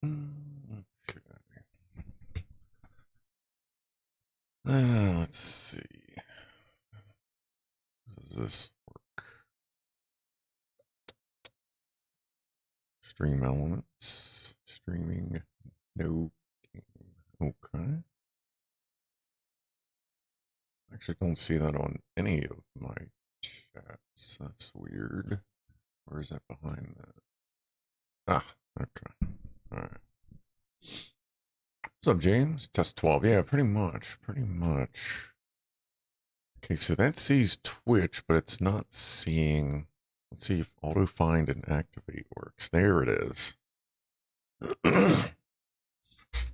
Okay. Let's see. Does this work? Stream elements. Streaming. No game. Okay. Actually, don't see that on any of my chats. That's weird. Where is that behind that? Ah, okay. All right. What's up, James? Test 12. Yeah, pretty much. Pretty much. Okay, so that sees Twitch, but it's not seeing. Let's see if auto find and activate works. There it is.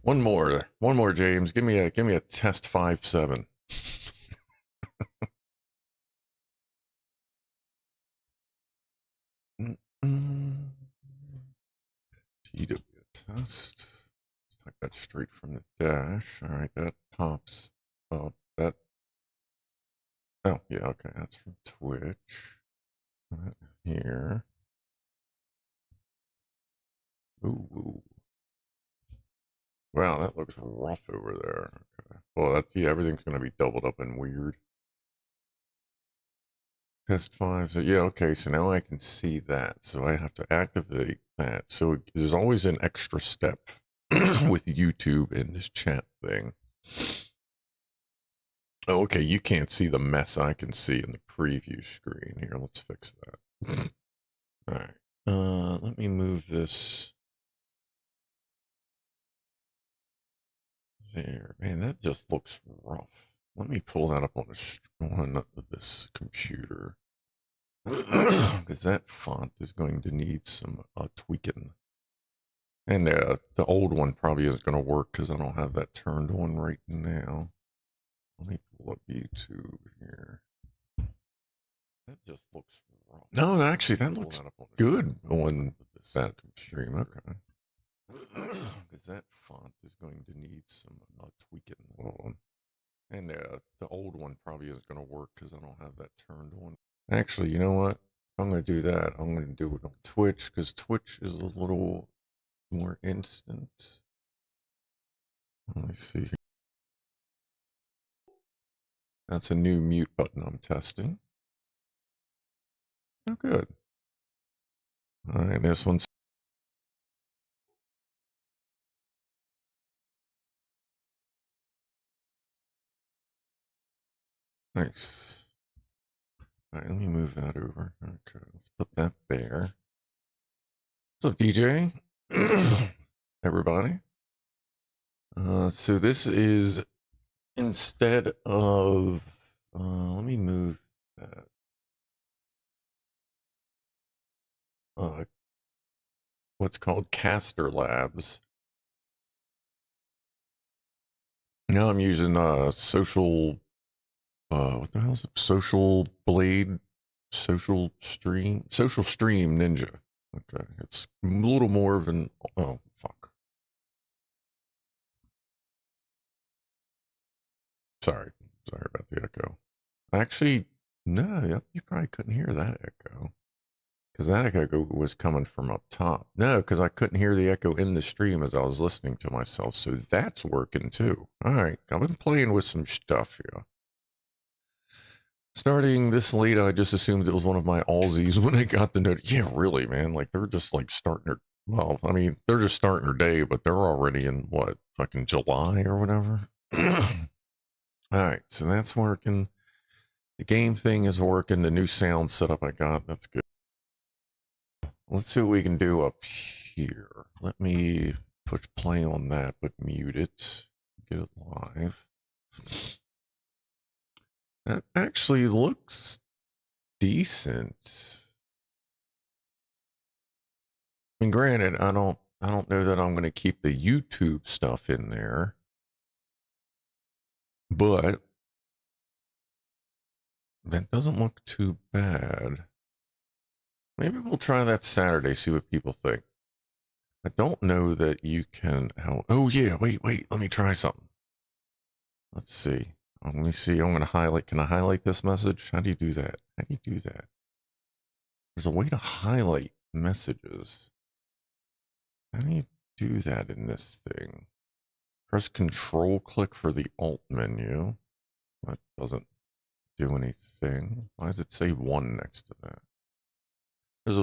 One more, James. Give me a test 5.7. PW test. Let's type that straight from the dash. All right, that pops up. That. Oh yeah, okay. That's from Twitch. Here. Ooh. Wow, that looks rough over there. Okay. Well, that's, yeah, everything's going to be doubled up and weird. Test 5. So, yeah, okay. So now I can see that. So I have to activate that. So there's always an extra step with YouTube in this chat thing. Oh, okay. You can't see the mess I can see in the preview screen. Here, let's fix that. All right. Let me move this. There, man, that just looks rough. Let me pull that up on this computer. Because that font is going to need some tweaking. And the old one probably isn't going to work because I don't have that turned on right now. Let me pull up YouTube here. That just looks rough. No, actually, that looks good on that stream. Okay. Because that font is going to need some tweaking. Hold on. And the old one probably isn't going to work because I don't have that turned on. Actually, you know what? I'm going to do that. I'm going to do it on Twitch because Twitch is a little more instant. Let me see here. That's a new mute button I'm testing. Oh, good. All right, this one's. Nice. All right, let me move that over. Okay, let's put that there. What's up, DJ? Everybody. So this is instead of. Let me move that. What's called Caster Labs. Now I'm using social. What the hell is it? Social Blade, Social Stream Ninja. Okay, it's a little more of an. Oh fuck. Sorry about the echo. Actually, no, you probably couldn't hear that echo. Because that echo was coming from up top. No, because I couldn't hear the echo in the stream as I was listening to myself. So that's working too. All right, I've been playing with some stuff here. Starting this late, I just assumed it was one of my Aussies when I got the note. Yeah, really, man. Like, they're just like starting their. Well, I mean, they're just starting their day, but they're already in what, fucking July or whatever. All right, so that's working. The game thing is working. The new sound setup I got, that's good. Let's see what we can do up here. Let me push play on that, but mute it. Get it live. That actually looks decent. I mean, granted, I don't know that I'm going to keep the YouTube stuff in there, but that doesn't look too bad. Maybe we'll try that Saturday, see what people think. I don't know that you can. Oh yeah, wait. Let me try something. Let's see. Let me see. I'm going to highlight. Can I highlight this message? How do you do that? How do you do that? There's a way to highlight messages. How do you do that in this thing? Press Control click for the Alt menu. That doesn't do anything. Why does it say 1 next to that?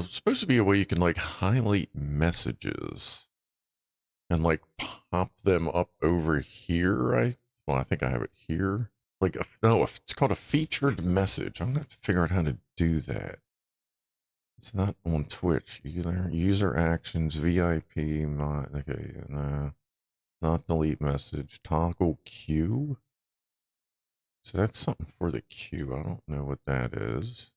Supposed to be a way you can like highlight messages and like pop them up over here. I think I have it here. Like, it's called a featured message. I'm gonna have to figure out how to do that. It's not on Twitch either. User actions, VIP, okay, not delete message, toggle queue. So that's something for the queue. I don't know what that is.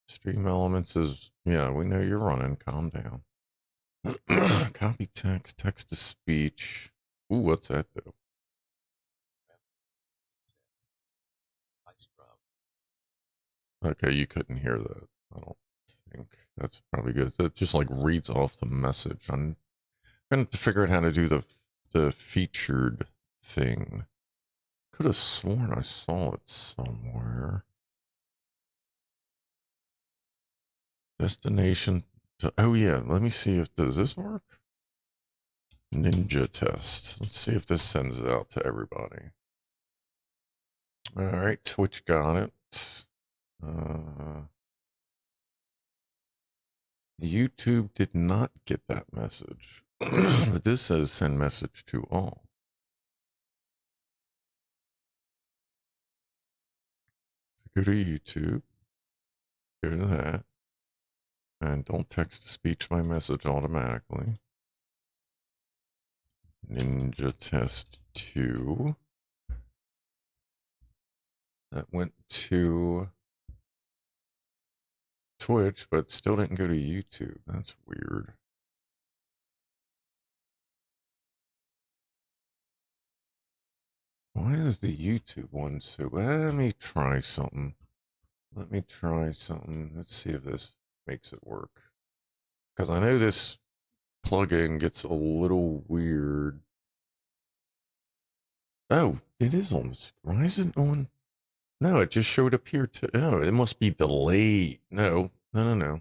Stream elements is, yeah, we know you're running. Calm down. Copy text, text to speech. Ooh, what's that though? Okay, you couldn't hear that. I don't think that's probably good. It just like reads off the message. I'm going to figure out how to do the featured thing. Could have sworn I saw it somewhere. Destination. Oh yeah, let me see if does this work. Ninja test. Let's see if this sends it out to everybody. All right, Twitch got it. YouTube did not get that message. But this says send message to all. So go to YouTube, go to that, and don't text to speech my message automatically. Ninja test 2. That went to Twitch, but still didn't go to YouTube. That's weird. Why is the YouTube one so... Let me try something. Let's see if this makes it work. Because I know this plugin gets a little weird. Oh, it is on the screen. Why is it on? No, it just showed up here too. Oh, it must be delayed. No. No,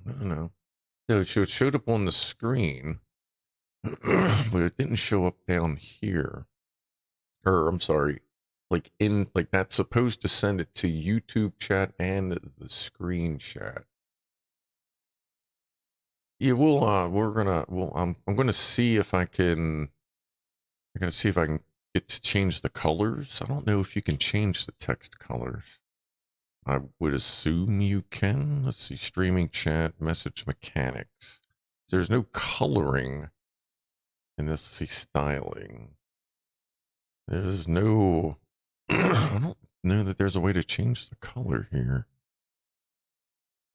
it showed up on the screen, but it didn't show up down here. Or, I'm sorry, like that's supposed to send it to YouTube chat and the screen chat. Yeah, I'm gonna see if I can. I'm gonna see if I can get to change the colors. I don't know if you can change the text colors. I would assume you can. Let's see, streaming chat, message mechanics. There's no coloring in this. Let's see, styling. There's no. I don't know that there's a way to change the color here.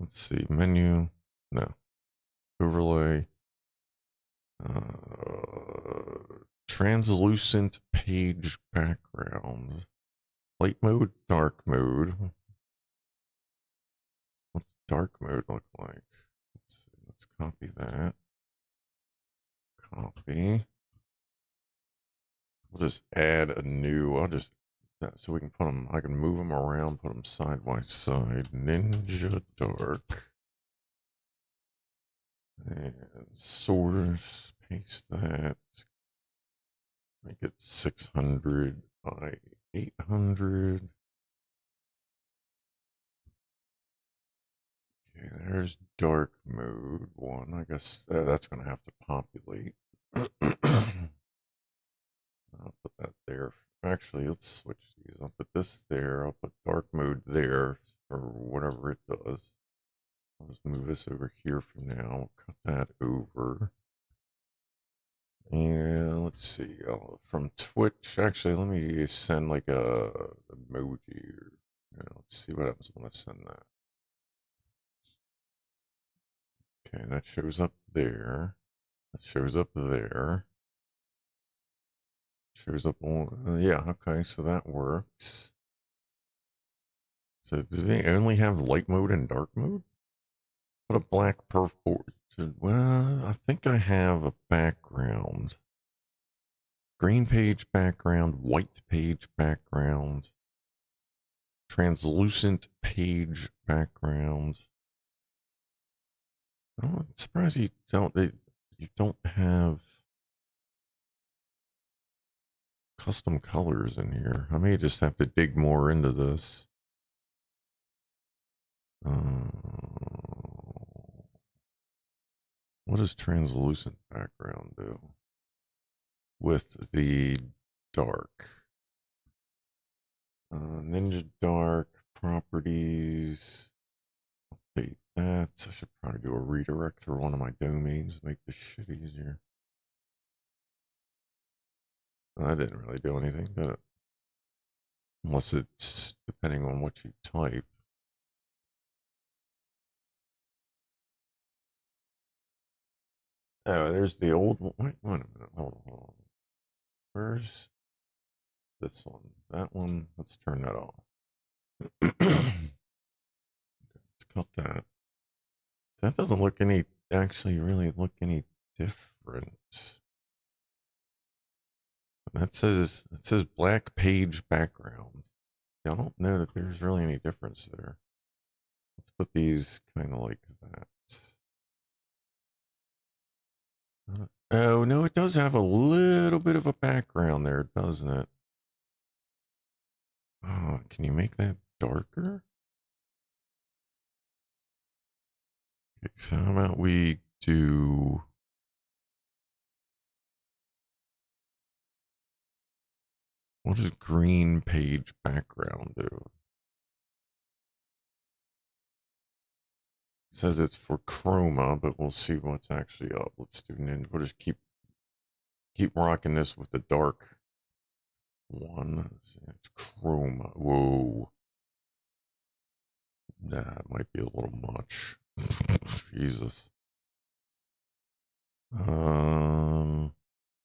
Let's see, menu. No. Overlay. Translucent page background. Light mode, dark mode. What's dark mode look like? Let's see, let's copy that. Copy. We'll just add a new, so we can put them, I can move them around, put them side by side. Ninja dark. And source, paste that. Make it 600 by 800. Okay, there's dark mode 1. I guess that's going to have to populate. I'll put that there. Actually, let's switch these. I'll put this there. I'll put dark mode there or whatever it does. I'll just move this over here for now. Cut that over. And let's see. From Twitch, actually, let me send like a emoji. Let's see what happens when I send that. Okay, that shows up there. That shows up there. Shows up on, yeah, okay, so that works. So do they only have light mode and dark mode? Put a black perf board. Well, I think I have a background. Green page background, white page background, translucent page background. Oh, I'm surprised you don't have custom colors in here. I may just have to dig more into this. What does translucent background do with the dark? Ninja dark properties. Update that. I should probably do a redirect through one of my domains to make this shit easier. I didn't really do anything, did it? Unless it's depending on what you type. Oh, there's the old one. Wait a minute. Hold on. Where's this one? That one. Let's turn that off. Let's cut that. That doesn't look any, actually really look any different. It says black page background. I don't know that there's really any difference there. Let's put these kind of like that. Oh, no, it does have a little bit of a background there, doesn't it? Oh, can you make that darker? Okay, so how about we do... What does green page background do? It says it's for chroma, but we'll see what's actually up. Let's do ninja. We'll just keep rocking this with the dark one. It's chroma. Whoa. That might be a little much. Jesus.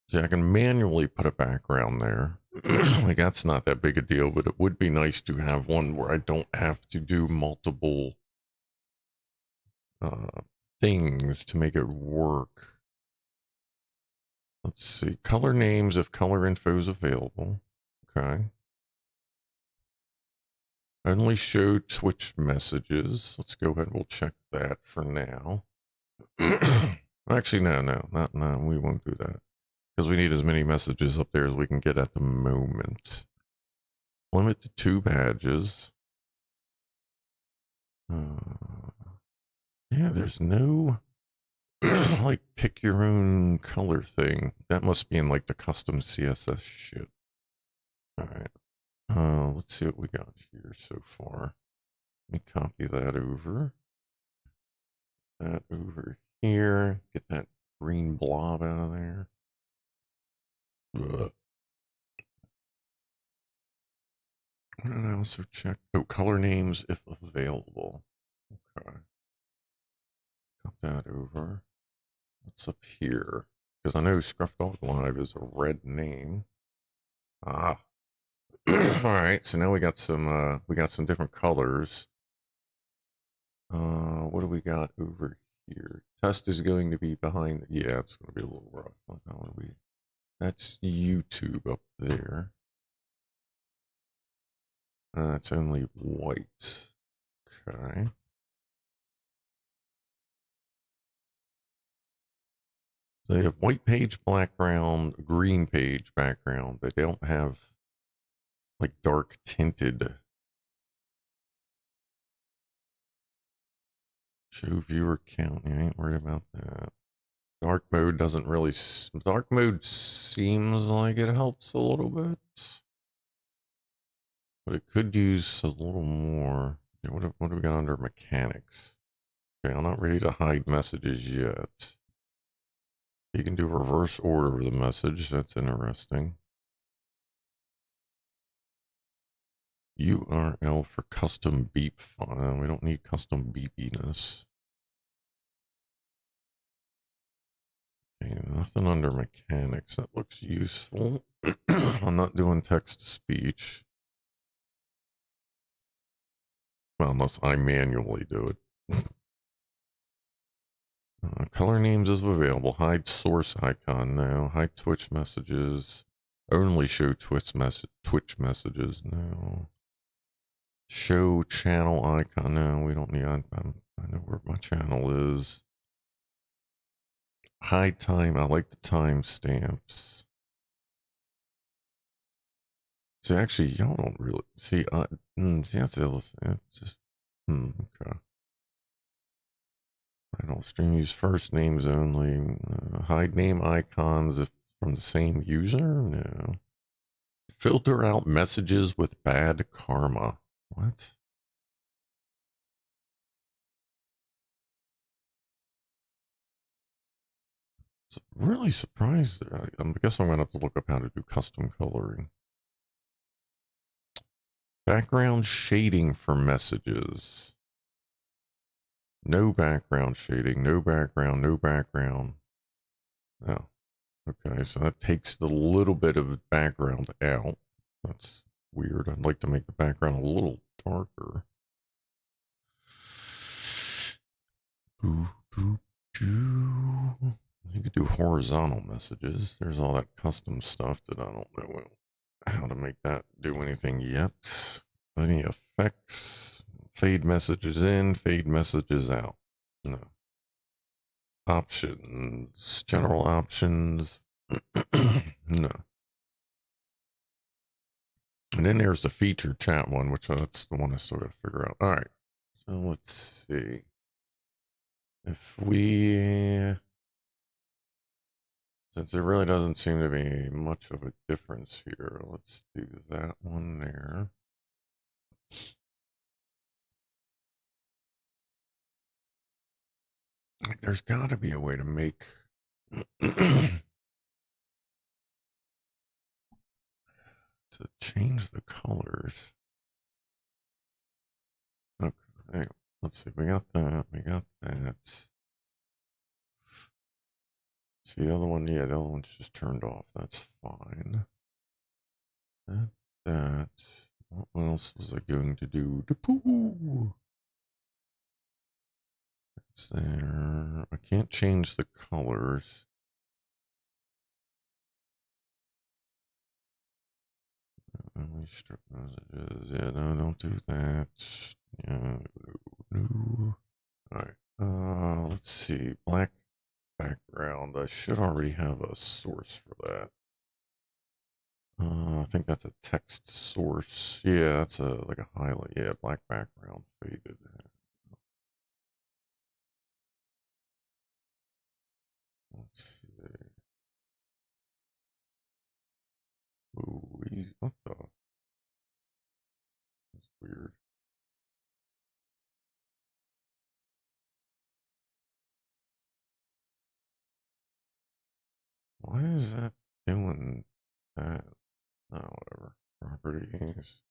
See, I can manually put a background there. Like, that's not that big a deal, but it would be nice to have one where I don't have to do multiple things to make it work. Let's see. Color names if color info is available. Okay. Only show Twitch messages. Let's go ahead and we'll check that for now. Actually, no, we won't do that. Because we need as many messages up there as we can get at the moment. Limit to 2 badges. Yeah, there's no like pick your own color thing. That must be in like the custom CSS shit. All right. Let's see what we got here so far. Let me copy that over. That over here. Get that green blob out of there. Ugh. What did I also check? Oh, color names if available. Okay. Got that over. What's up here? Because I know Scrufdog Live is a red name. Ah. Alright, so now we got some different colors. What do we got over here? Test is going to be behind, yeah, it's gonna be a little rough. That's YouTube up there. It's only white. Okay. So they have white page background, green page background, but they don't have like dark tinted. Show viewer count. You ain't worried about that. Dark mode doesn't really. Dark mode seems like it helps a little bit, but it could use a little more. Okay, what do we got under mechanics? Okay, I'm not ready to hide messages yet. You can do reverse order of the message. That's interesting. URL for custom beep file. We don't need custom beepiness. Okay, nothing under mechanics that looks useful. I'm not doing text to speech. Well, unless I manually do it. Color names is available. Hide source icon now. Hide Twitch messages. Only show Twitch messages now. Show channel icon. No, we don't need. I know where my channel is. Hide time. I like the time stamps. See, actually, y'all don't really see. See, that's it's just. Okay. I don't stream use first names only. Hide name icons if from the same user. No. Filter out messages with bad karma. What? Really surprised. I guess I'm going to have to look up how to do custom coloring. Background shading for messages. No background shading. No background. No background. Oh, okay. So that takes the little bit of background out. That's weird. I'd like to make the background a little darker. You could do horizontal messages. There's all that custom stuff that I don't know how to make that do anything yet. Any effects? Fade messages in, fade messages out. No. Options, general options. No. And then there's the feature chat one, which that's the one I still got to figure out. All right. So let's see. If we, since there really doesn't seem to be much of a difference here, let's do that one there. There's got to be a way to make to change the colors. Okay, anyway, let's see. We got that. We got that. See the other one? Yeah, the other one's just turned off. That's fine. That. What else was I going to do? It's there. I can't change the colors. Strip messages. Yeah, no, don't do that. Yeah, no. Alright. Let's see. Black background. I should already have a source for that. I think that's a text source. Yeah, that's a like a highlight. Yeah, black background faded. Let's see. Ooh, what the? That's weird. Why is that doing that? Oh, whatever. Properties.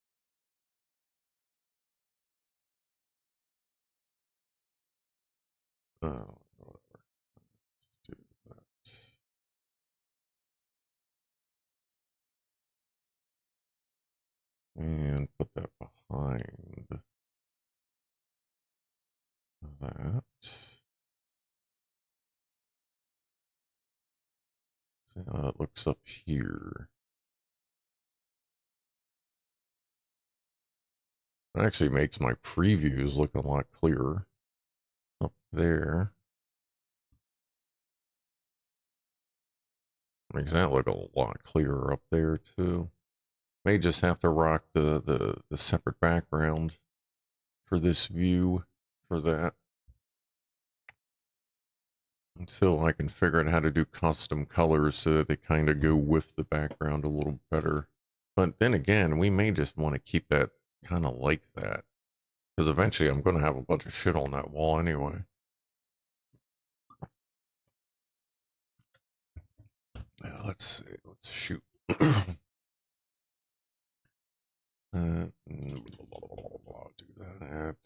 Oh, whatever. Let's do that. And put that behind that. See how that looks up here. It actually makes my previews look a lot clearer up there. Makes that look a lot clearer up there too. May just have to rock the separate background for this view for that. Until I can figure out how to do custom colors so that they kind of go with the background a little better. But then again, we may just want to keep that kind of like that. Because eventually I'm going to have a bunch of shit on that wall anyway. Yeah, let's see. Let's shoot. Do that.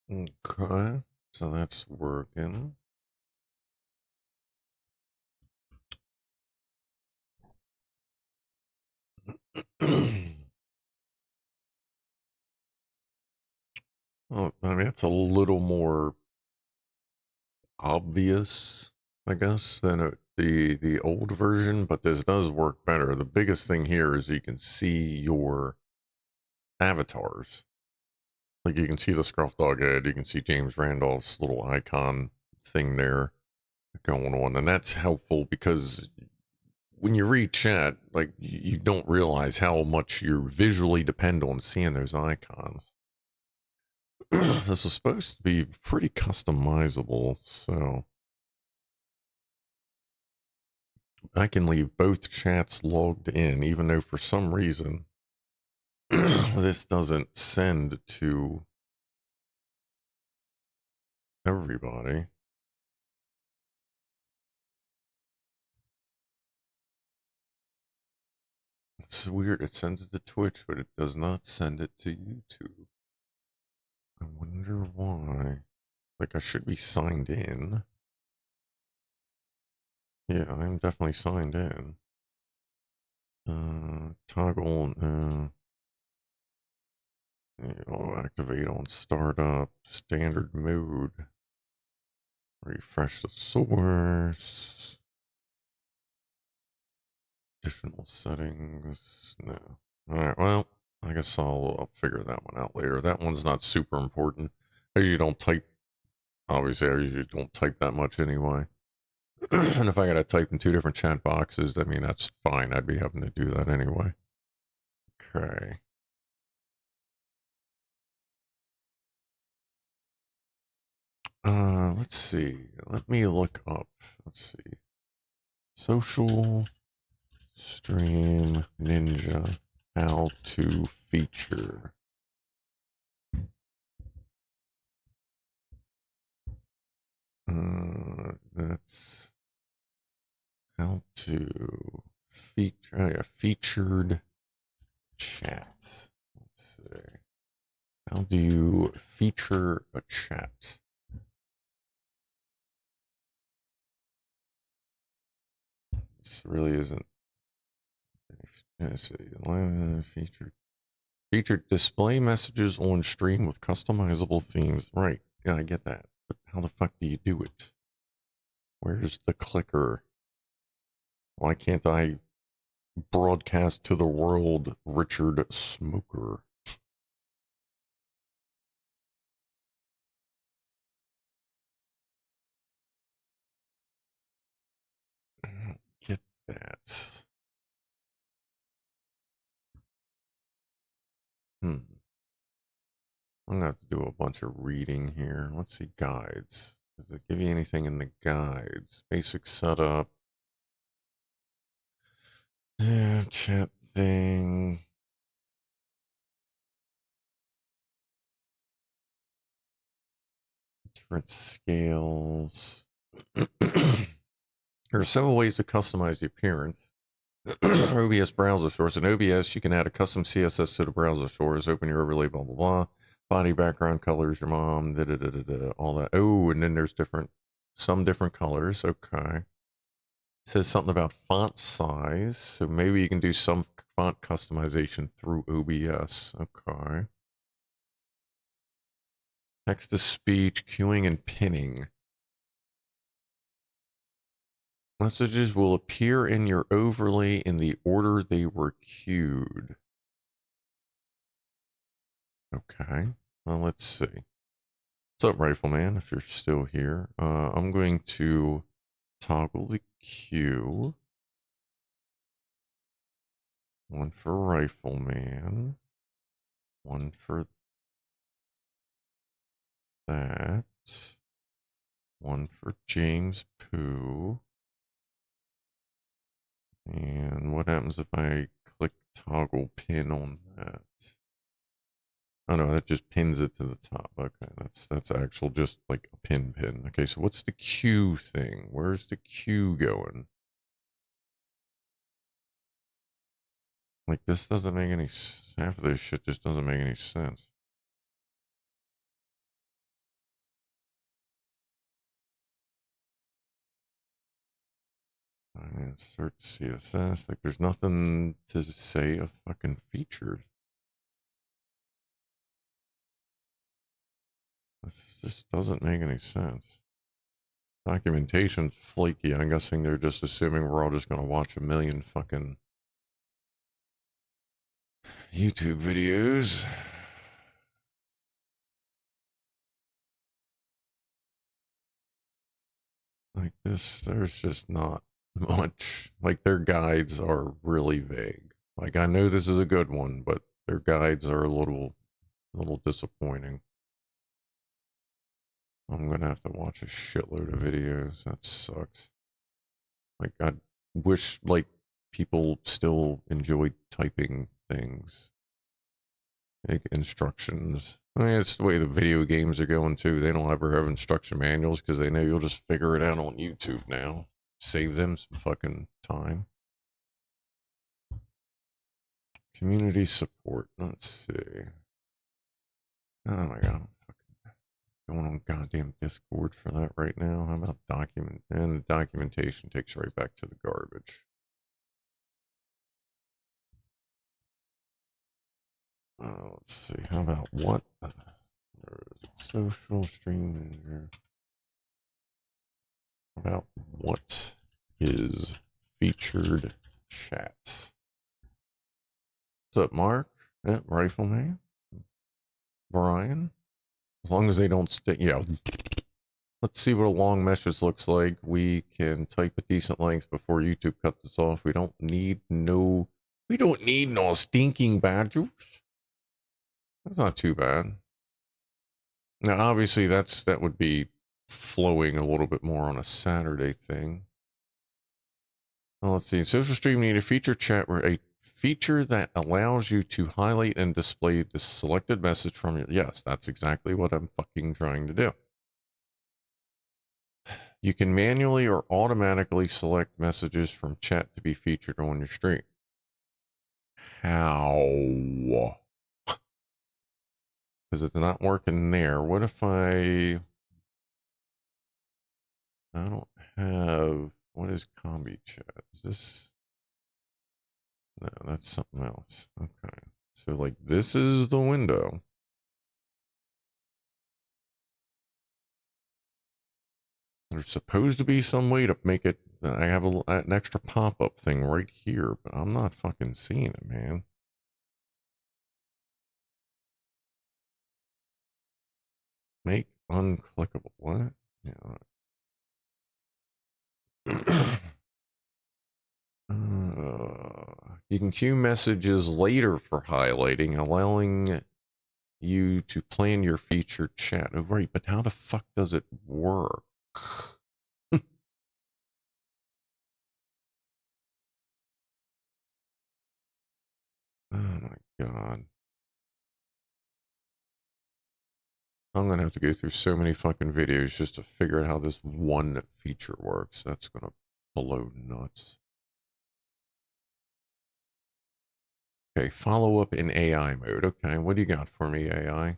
Okay. So that's working. Well, I mean, it's a little more obvious, I guess, than the old version, but this does work better. The biggest thing here is you can see your avatars. Like you can see the Scrufdog head, you can see James Randolph's little icon thing there going on, and that's helpful because when you read chat, like you don't realize how much you visually depend on seeing those icons. This is supposed to be pretty customizable, so I can leave both chats logged in, even though for some reason this doesn't send to everybody. It's weird. It sends it to Twitch, but it does not send it to YouTube. I wonder why. Like, I should be signed in. Yeah, I'm definitely signed in. Toggle, I'll activate on startup, standard mode. Refresh the source. Additional settings. No. Alright, well, I guess I'll figure that one out later. That one's not super important. I usually don't type. Obviously, I usually don't type that much anyway. And if I gotta type in two different chat boxes, I mean, that's fine. I'd be having to do that anyway. Okay. Let's see. Let me look up. Let's see. Social Stream Ninja how to feature. That's how to feature. Oh yeah, featured chat. Let's see. How do you feature a chat? This really isn't. Let's see. Featured display messages on stream with customizable themes. Right. Yeah, I get that. But how the fuck do you do it? Where's the clicker? Why can't I broadcast to the world Richard Smoker? I don't get that. I'm gonna have to do a bunch of reading here. Let's see, guides. Does it give you anything in the guides? Basic setup. Yeah, chat thing. Different scales. There are several ways to customize the appearance. OBS browser source. In OBS, you can add a custom CSS to the browser source. Open your overlay, blah, blah, blah. Body, background, colors, your mom, da, da, da, da, da, all that. Oh, and then there's some different colors. Okay. It says something about font size. So maybe you can do some font customization through OBS. Okay. Text to speech, queuing, and pinning. Messages will appear in your overlay in the order they were queued. Okay. Well, let's see. What's up, Rifleman, if you're still here? I'm going to toggle the queue. One for Rifleman. One for that. One for James Pooh. And what happens if I click toggle pin on that? Oh no, that just pins it to the top. Okay, that's actual just like a pin. Okay, so what's the queue thing? Where's the queue going? Like this doesn't make any half of this shit just doesn't make any sense. Insert CSS. Like there's nothing to say of fucking features. This just doesn't make any sense. Documentation's flaky. I'm guessing they're just assuming we're all just gonna watch a million fucking YouTube videos. Like this, there's just not much. Like, their guides are really vague. Like, I know this is a good one, but their guides are a little disappointing. I'm gonna have to watch a shitload of videos. That sucks. Like, I wish, like, people still enjoyed typing things. Like, instructions. I mean, it's the way the video games are going, too. They don't ever have instruction manuals because they know you'll just figure it out on YouTube now. Save them some fucking time. Community support. Let's see. Oh my god. I'm fucking going on goddamn Discord for that right now. How about document? And the documentation takes right back to the garbage. Let's see. How about what? Social stream manager. About what is featured chat? What's up, Mark? Yeah, Rifleman? Brian? As long as they don't stick, yeah. Let's see what a long message looks like. We can type a decent length before YouTube cuts us off. We don't need no stinking badgers. That's not too bad. Now, obviously, that would be flowing a little bit more on a Saturday thing. Well, let's see. Social stream need a feature chat where a feature that allows you to highlight and display the selected message from your. Yes, that's exactly what I'm fucking trying to do. You can manually or automatically select messages from chat to be featured on your stream. How? Because it's not working there. What if I don't have, what is combi chat? Is this, no, that's something else. Okay. So like this is the window. There's supposed to be some way to make it, I have an extra pop-up thing right here, but I'm not fucking seeing it, man. Make unclickable. What? Yeah. You can queue messages later for highlighting, allowing you to plan your featured chat. Oh, right, but how the fuck does it work? Oh my god. I'm gonna have to go through so many fucking videos just to figure out how this one feature works. That's gonna blow nuts. Okay, follow up in AI mode. Okay, what do you got for me, AI?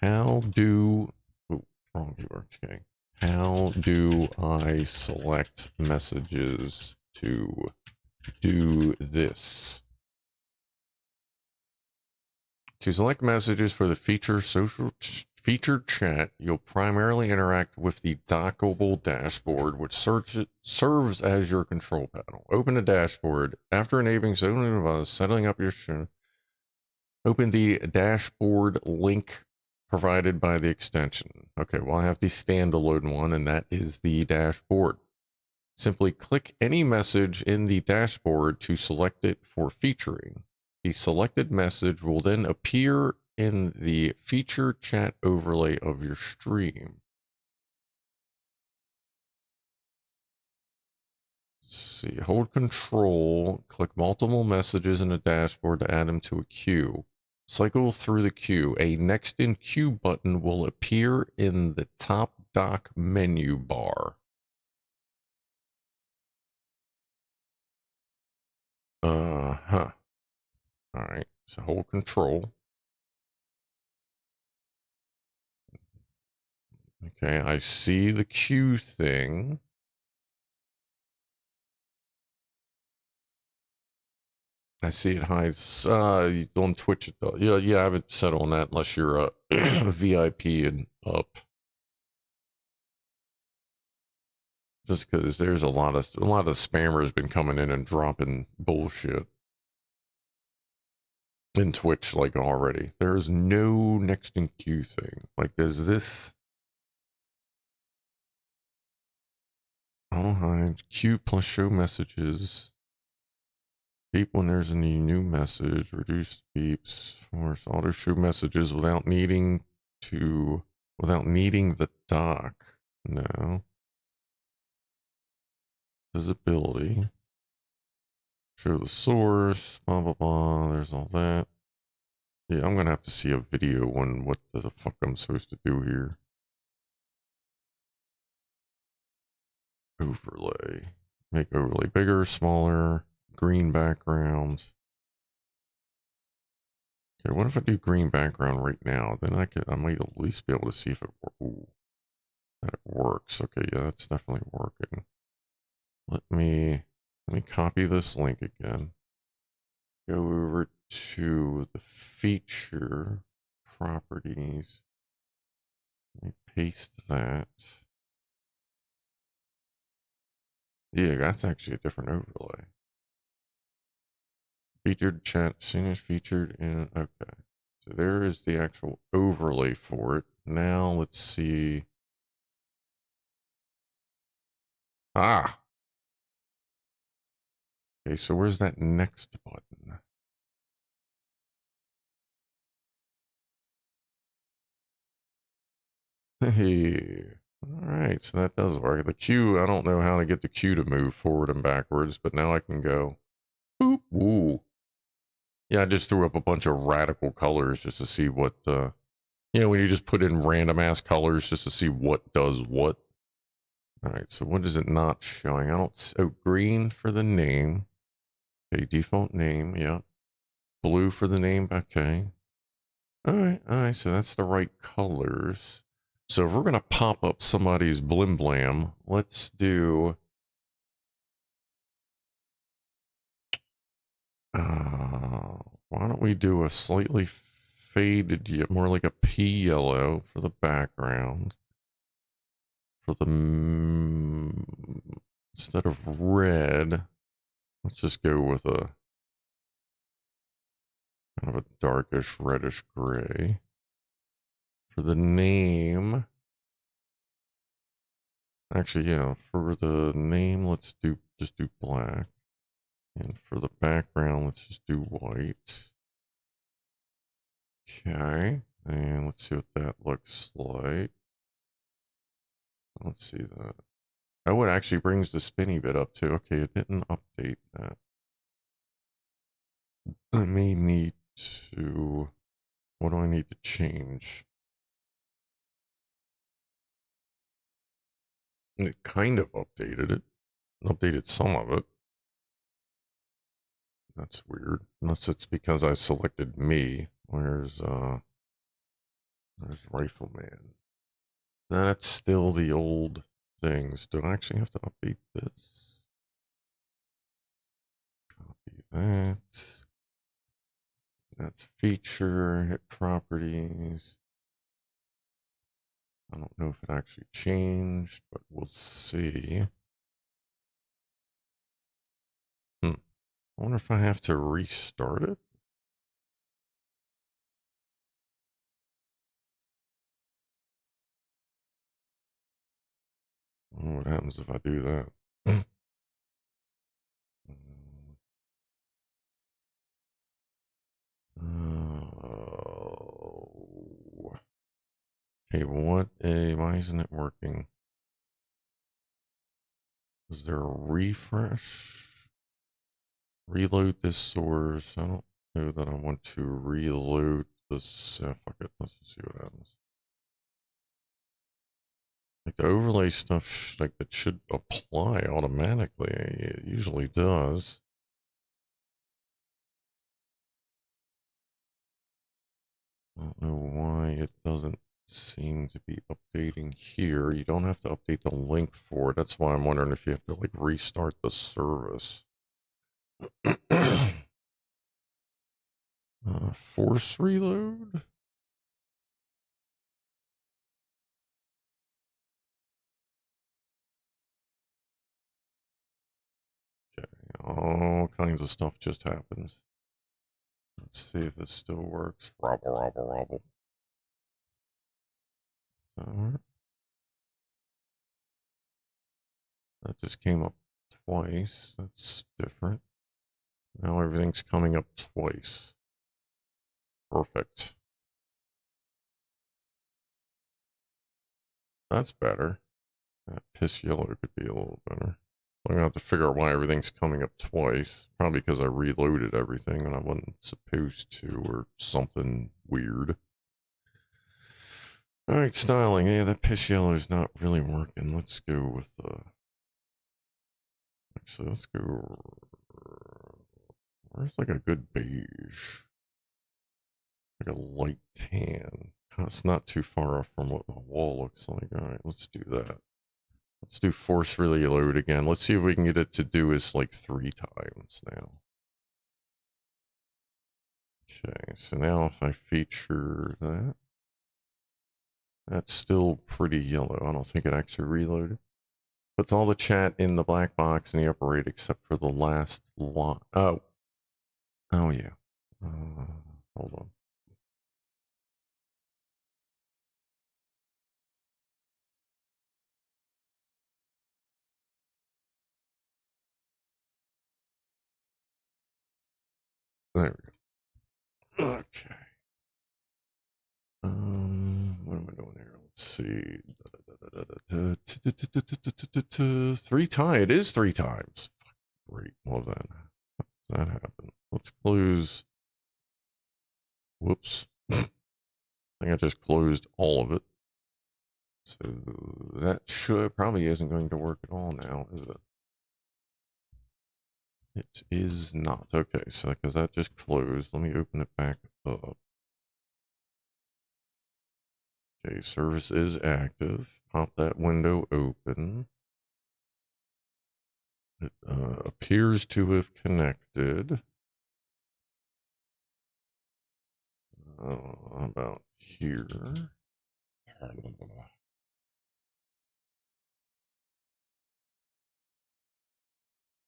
How do... Oh, wrong viewer. Okay. How do I select messages to do this? To select messages for the featured chat, you'll primarily interact with the dockable dashboard, which serves as your control panel. Open the dashboard. After enabling setting up your open the dashboard link provided by the extension. Okay, well, I have the standalone one, and that is the dashboard. Simply click any message in the dashboard to select it for featuring. The selected message will then appear in the feature chat overlay of your stream. Let's see, hold control, click multiple messages in the dashboard to add them to a queue. Cycle through the queue. A next in queue button will appear in the top dock menu bar. All right, so hold control. Okay, I see the queue thing. I see it hides on Twitch. It does. Yeah, I haven't set on that unless you're a VIP and up. Just because there's a lot of spammers been coming in and dropping bullshit in Twitch like already. There's no next in queue thing. Like, there's this. Oh Auto hide. Queue plus show messages. Beep when there's any new message. Reduce beeps. Force auto show messages without needing the dock. No. Visibility. Show the source. Blah, blah, blah. There's all that. Yeah, I'm gonna have to see a video on what the fuck I'm supposed to do here. Overlay. Make overlay bigger, smaller, green background. Okay, what if I do green background right now? Then I might at least be able to see if that it works. Okay, yeah, that's definitely working. Let me copy this link again. Go over to the feature properties. Let me paste that. Yeah, that's actually a different overlay. Featured chat, seen as featured in, okay. So there is the actual overlay for it. Now let's see. Ah! Okay, so where's that next button? Hey. Alright, so that does work. The queue, I don't know how to get the queue to move forward and backwards, but now I can go. Boop. Ooh. Yeah, I just threw up a bunch of radical colors just to see what, when you just put in random ass colors just to see what does what. Alright, so what is it not showing? Oh, green for the name. Okay, default name, yeah. Blue for the name, okay. Alright, so that's the right colors. So if we're gonna pop up somebody's blim blam, let's do... why don't we do a slightly faded, more like a pea yellow for the background. For the... instead of red, let's just go with a kind of a darkish reddish gray. For the name... Actually, yeah, for the name, let's just do black. And for the background, let's just do white. Okay, and let's see what that looks like. Let's see that. Oh, it actually brings the spinny bit up too. Okay, it didn't update that. I may need to... What do I need to change? It kind of updated it. Updated some of it. That's weird. Unless it's because I selected me. There's Rifleman. That's still the old things. Do I actually have to update this? Copy that. That's feature, hit properties. I don't know if it actually changed, but we'll see. I wonder if I have to restart it. I don't know what happens if I do that. Oh. Okay, why isn't it working? Is there a refresh? Reload this source. I don't know that I want to reload this. Fuck it. Let's just see what happens. Like the overlay stuff, like that should apply automatically. It usually does. I don't know why it doesn't seem to be updating here. You don't have to update the link for it. That's why I'm wondering if you have to like restart the service. Force reload? Okay, all kinds of stuff just happens. Let's see if this still works. Robble, robble, robble. Alright. That just came up twice. That's different. Now everything's coming up twice. Perfect. That's better. That piss yellow could be a little better. I'm gonna have to figure out why everything's coming up twice. Probably because I reloaded everything and I wasn't supposed to, or something weird. Alright, styling. Yeah, that piss yellow is not really working. Let's go with actually, let's go. Where's like a good beige? Like a light tan. It's not too far off from what the wall looks like. Alright, let's do that. Let's do force reload again. Let's see if we can get it to do this like 3 times now. Okay, so now if I feature that, that's still pretty yellow. I don't think it actually reloaded. Puts all the chat in the black box in the upper right except for the last line. Oh. Oh, yeah. Hold on. There we go. Okay. What am I doing here? Let's see. 3 times. It is 3 times. Great. Well then, that happened. Let's close. Whoops. I think I just closed all of it. So that probably isn't going to work at all now, is it? It is not. Okay, so because that just closed, let me open it back up. Okay, service is active. Pop that window open. It appears to have connected. About here.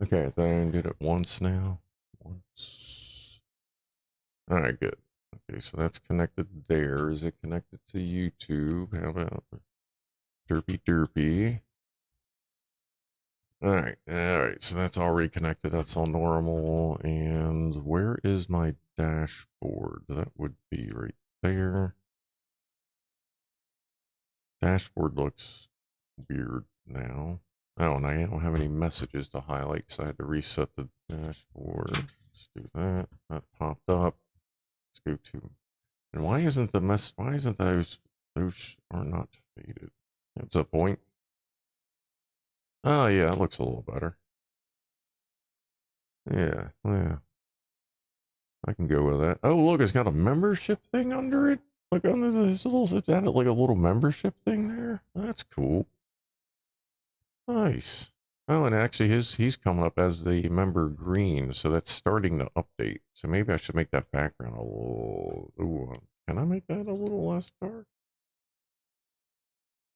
Okay, so I did it once now. Once. All right, good. Okay, so that's connected there. Is it connected to YouTube? How about derpy derpy? All right. So that's already connected. That's all normal. And where is my dashboard? That would be right there. Dashboard looks weird now. Oh, and I don't have any messages to highlight because I had to reset the dashboard. Let's do that. That popped up. Let's go to. And why isn't the mess? Why isn't those are not faded? That's a point. Oh yeah, it looks a little better. Yeah, yeah. I can go with that. Oh look, it's got a membership thing under it. Look under this little. It's added like a little membership thing there. That's cool. Nice. Oh, and actually he's coming up as the member green, so that's starting to update. So maybe I should make that background a little. Ooh, can I make that a little less dark?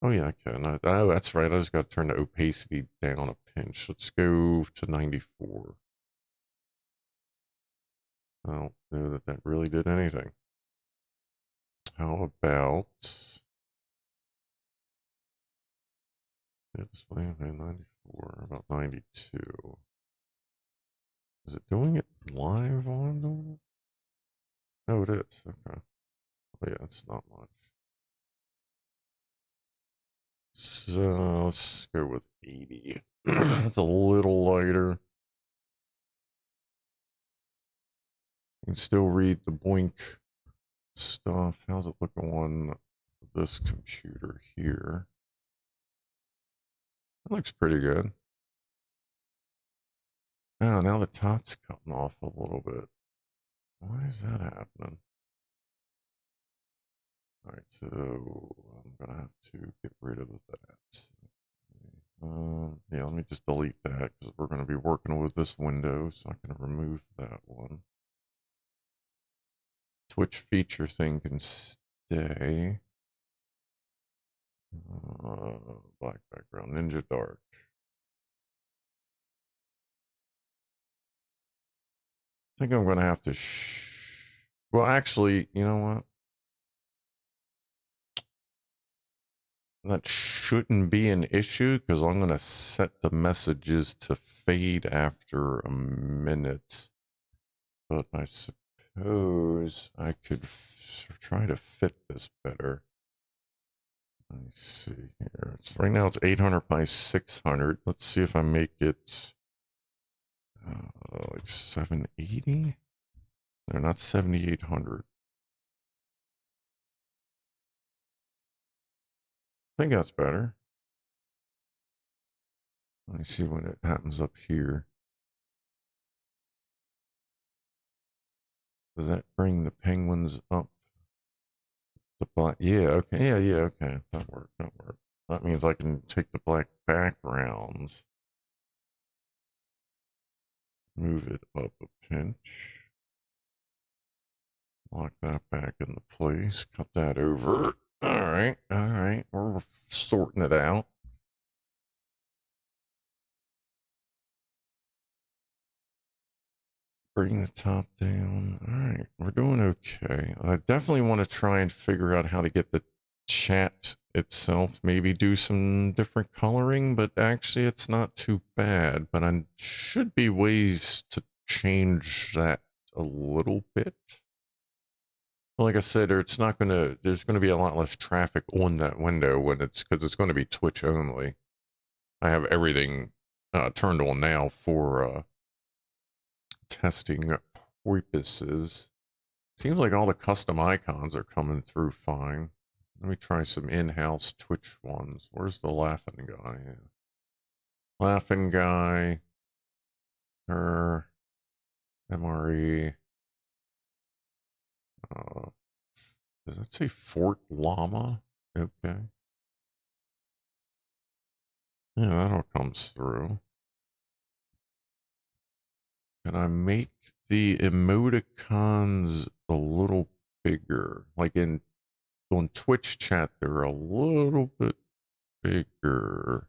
Oh yeah, I can. Oh, that's right. I just got to turn the opacity down a pinch. Let's go to 94. I don't know that that really did anything. How about display 94? About 92. Is it doing it live while I'm doing it? Oh, it is. Okay. Oh yeah, it's not much. So let's go with 80. That's a little lighter. You can still read the Boink stuff. How's it look on this computer here? That looks pretty good. Oh, now the top's cutting off a little bit. Why is that happening? Alright, so I'm gonna have to get rid of that. Yeah, let me just delete that because we're gonna be working with this window, so I can remove that one. Twitch feature thing can stay. Black background, Ninja Dark. I think I'm going to have to well, actually, you know what? that shouldn't be an issue because I'm going to set the messages to fade after a minute. But I suppose I could try to fit this better. Let me see here. Right now it's 800 by 600. Let's see if I make it like 780. They're not 7800. I think that's better. Let me see what it happens up here. Does that bring the penguins up? The black, yeah, okay, yeah, okay. That worked, that worked. That means I can take the black backgrounds, move it up a pinch, lock that back into place, cut that over. All right, we're sorting it out. Bring the top down. All right, we're doing okay. I definitely want to try and figure out how to get the chat itself, maybe do some different coloring, but actually it's not too bad. But I should be ways to change that a little bit. Like I said, it's not gonna. There's gonna be a lot less traffic on that window when because it's going to be Twitch only. I have everything turned on now for testing purposes. Seems like all the custom icons are coming through fine. Let me try some in-house Twitch ones. Where's the laughing guy? Yeah. Laughing guy. Her. MRE. Does that say Fort Llama? Okay. Yeah, that all comes through. Can I make the emoticons a little bigger? Like on Twitch chat, they're a little bit bigger.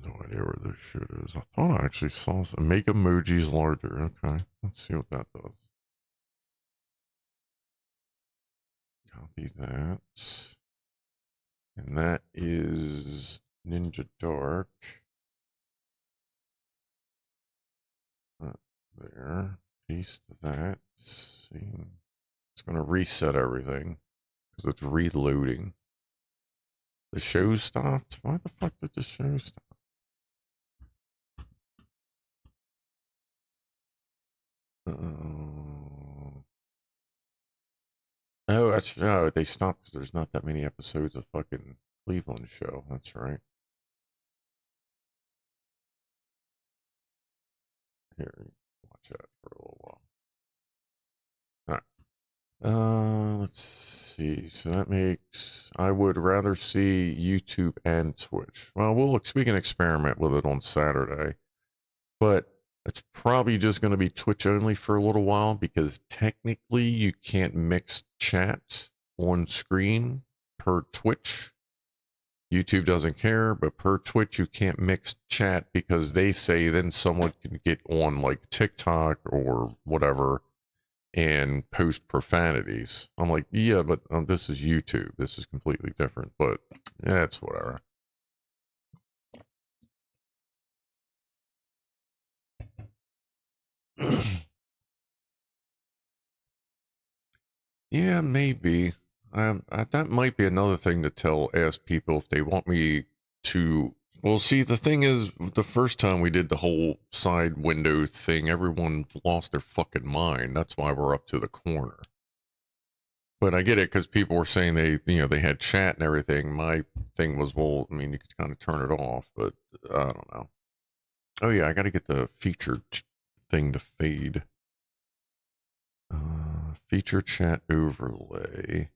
No idea where this shit is. I thought I actually saw some. Make emojis larger. Okay, let's see what that does. Copy that. And that is Ninja Dark. There. Paste that. See. It's going to reset everything because it's reloading. The show stopped? Why the fuck did the show stop? Oh, that's no. They stopped because there's not that many episodes of fucking Cleveland show. That's right. Here, watch that for a little while. All right. Let's see. So that makes I would rather see YouTube and Twitch. Well, we can experiment with it on Saturday, but it's probably just going to be Twitch only for a little while because technically you can't mix chat on screen per Twitch. YouTube doesn't care, but per Twitch you can't mix chat because they say then someone can get on like TikTok or whatever and post profanities. I'm like, yeah, but this is YouTube. This is completely different, but yeah, it's whatever. Yeah, maybe. That might be another thing to ask people if they want me to. Well, see, the thing is, the first time we did the whole side window thing, everyone lost their fucking mind. That's why we're up to the corner. But I get it because people were saying they had chat and everything. My thing was, well, I mean, you could kind of turn it off, but I don't know. Oh yeah, I got to get the featured thing to fade. Feature chat overlay.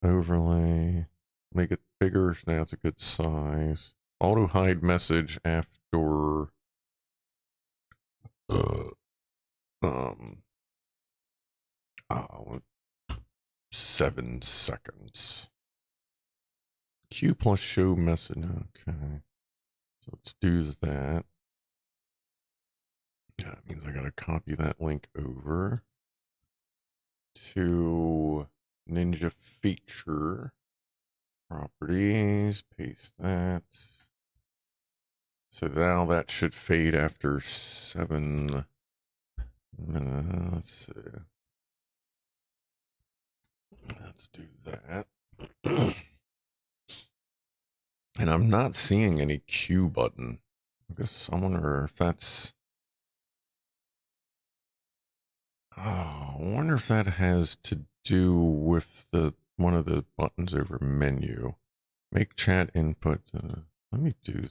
Overlay. Make it bigger. Now it's a good size. Auto hide message after um 7 seconds. Q plus show message. Okay. So let's do that. Yeah, that means I gotta copy that link over to Ninja feature. Properties. Paste that. So now that should fade after 7 minutes. Let's see. Let's do that. And I'm not seeing any Q button. I guess I wonder if that's... Oh, I wonder if that has to do with the one of the buttons over menu. Make chat input. Let me do...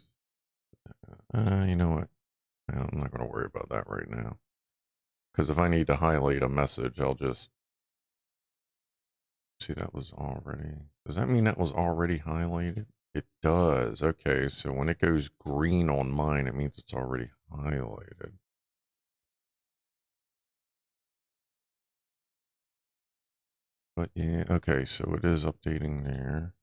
you know what? I'm not going to worry about that right now. Because if I need to highlight a message, I'll just... See, that was already... Does that mean that was already highlighted? It does. Okay, so when it goes green on mine, it means it's already highlighted. But yeah, okay, so it is updating there.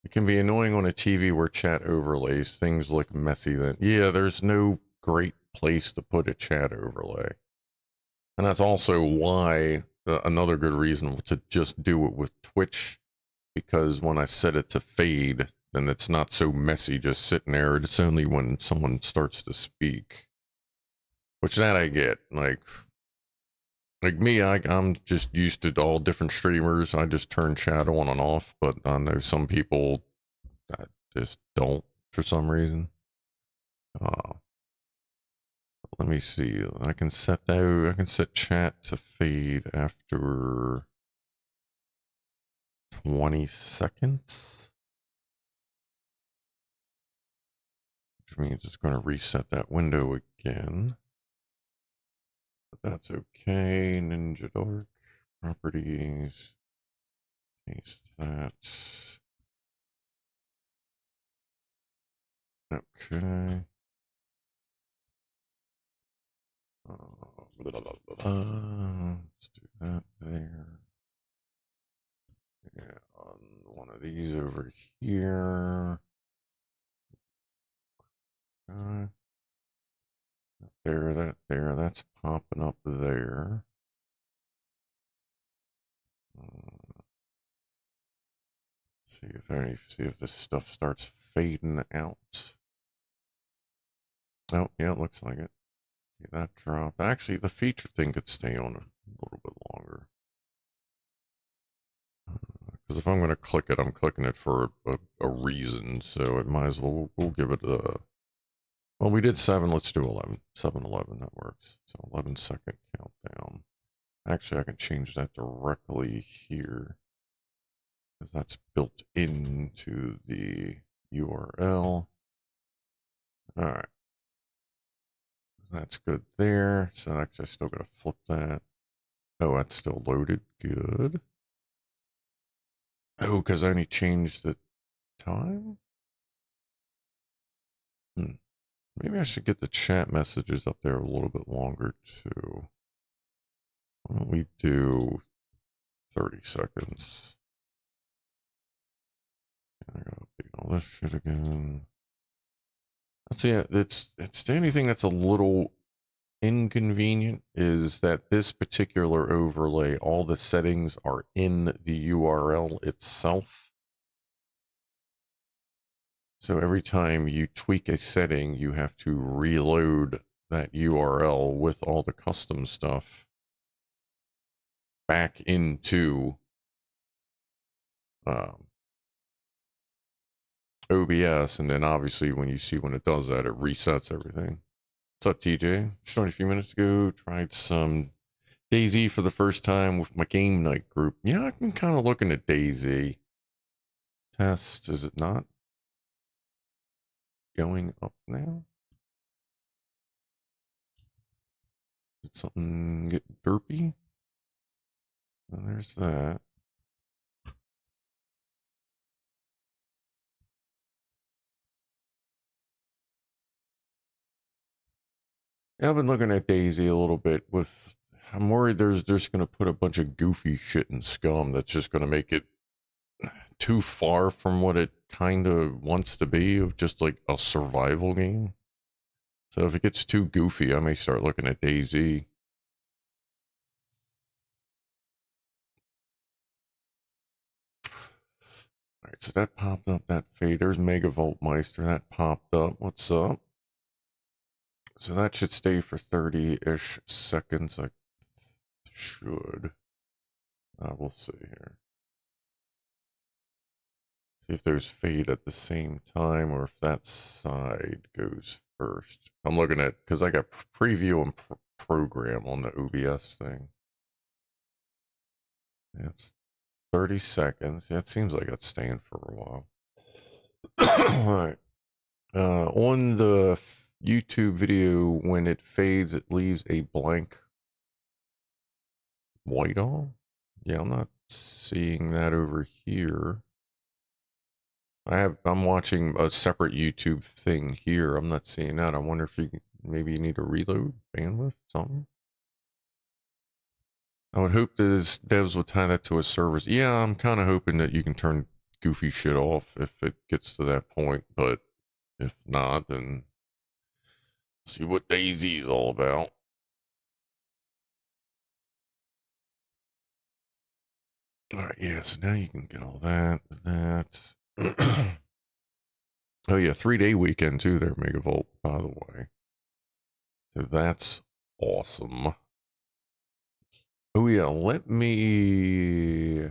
It can be annoying on a TV where chat overlays. Things look messy then. Yeah, there's no great place to put a chat overlay. And that's also why another good reason to just do it with Twitch, because when I set it to fade, then it's not so messy just sitting there. It's only when someone starts to speak. Which that I get. Like me, I'm just used to all different streamers. I just turn chat on and off, but I know some people that just don't for some reason. Let me see. I can set chat to fade after 20 seconds. Which means it's going to reset that window again. But that's okay. Ninja Dark. Properties. Paste that. Okay. Let's do that there. Yeah, on one of these over here. That's popping up there. See if this stuff starts fading out. Oh, yeah, it looks like it. See that drop. Actually, the feature thing could stay on a little bit longer. Because if I'm going to click it, I'm clicking it for a reason. So it might as well, we'll give it a... Well, we did 7. Let's do 11. 7-11, that works. So 11-second countdown. Actually, I can change that directly here, because that's built into the URL. All right. That's good there. So actually, I still got to flip that. Oh, that's still loaded. Good. Oh, because I only changed the time? Maybe I should get the chat messages up there a little bit longer, too. Why don't we do 30 seconds? I gotta update all this shit again. That's it. It's the only thing that's a little inconvenient is that this particular overlay, all the settings are in the URL itself. So every time you tweak a setting, you have to reload that URL with all the custom stuff back into OBS, and then obviously when it does that, it resets everything. What's up, TJ? Just a few minutes ago, tried some DayZ for the first time with my game night group. Yeah, I've been kind of looking at DayZ. Test, is it not going up now? Did something get derpy? Well, there's that. Yeah, I've been looking at DayZ a little bit with... I'm worried there's just going to put a bunch of goofy shit in Scum that's just going to make it too far from what it kind of wants to be, of just like a survival game. So if it gets too goofy, I may start looking at DayZ. So that popped up, that fade. There's Megavolt Meister. That popped up. What's up? So that should stay for 30-ish seconds. I should. We'll see here. See if there's fade at the same time or if that side goes first. I'm looking at, because I got preview and program on the OBS thing. It's 30 seconds. That seems like it's staying for a while. All right. On the YouTube video, when it fades, it leaves a blank white all. Yeah, I'm not seeing that over here. I'm watching a separate YouTube thing here. I'm not seeing that. I wonder if maybe you need to reload bandwidth, something. I would hope that devs would tie that to a service. Yeah, I'm kind of hoping that you can turn goofy shit off if it gets to that point, but if not, then see what DayZ is all about. All right, yeah, so now you can get all that. Oh yeah, 3-day weekend too there, Megavolt, by the way. So that's awesome. Oh yeah, let me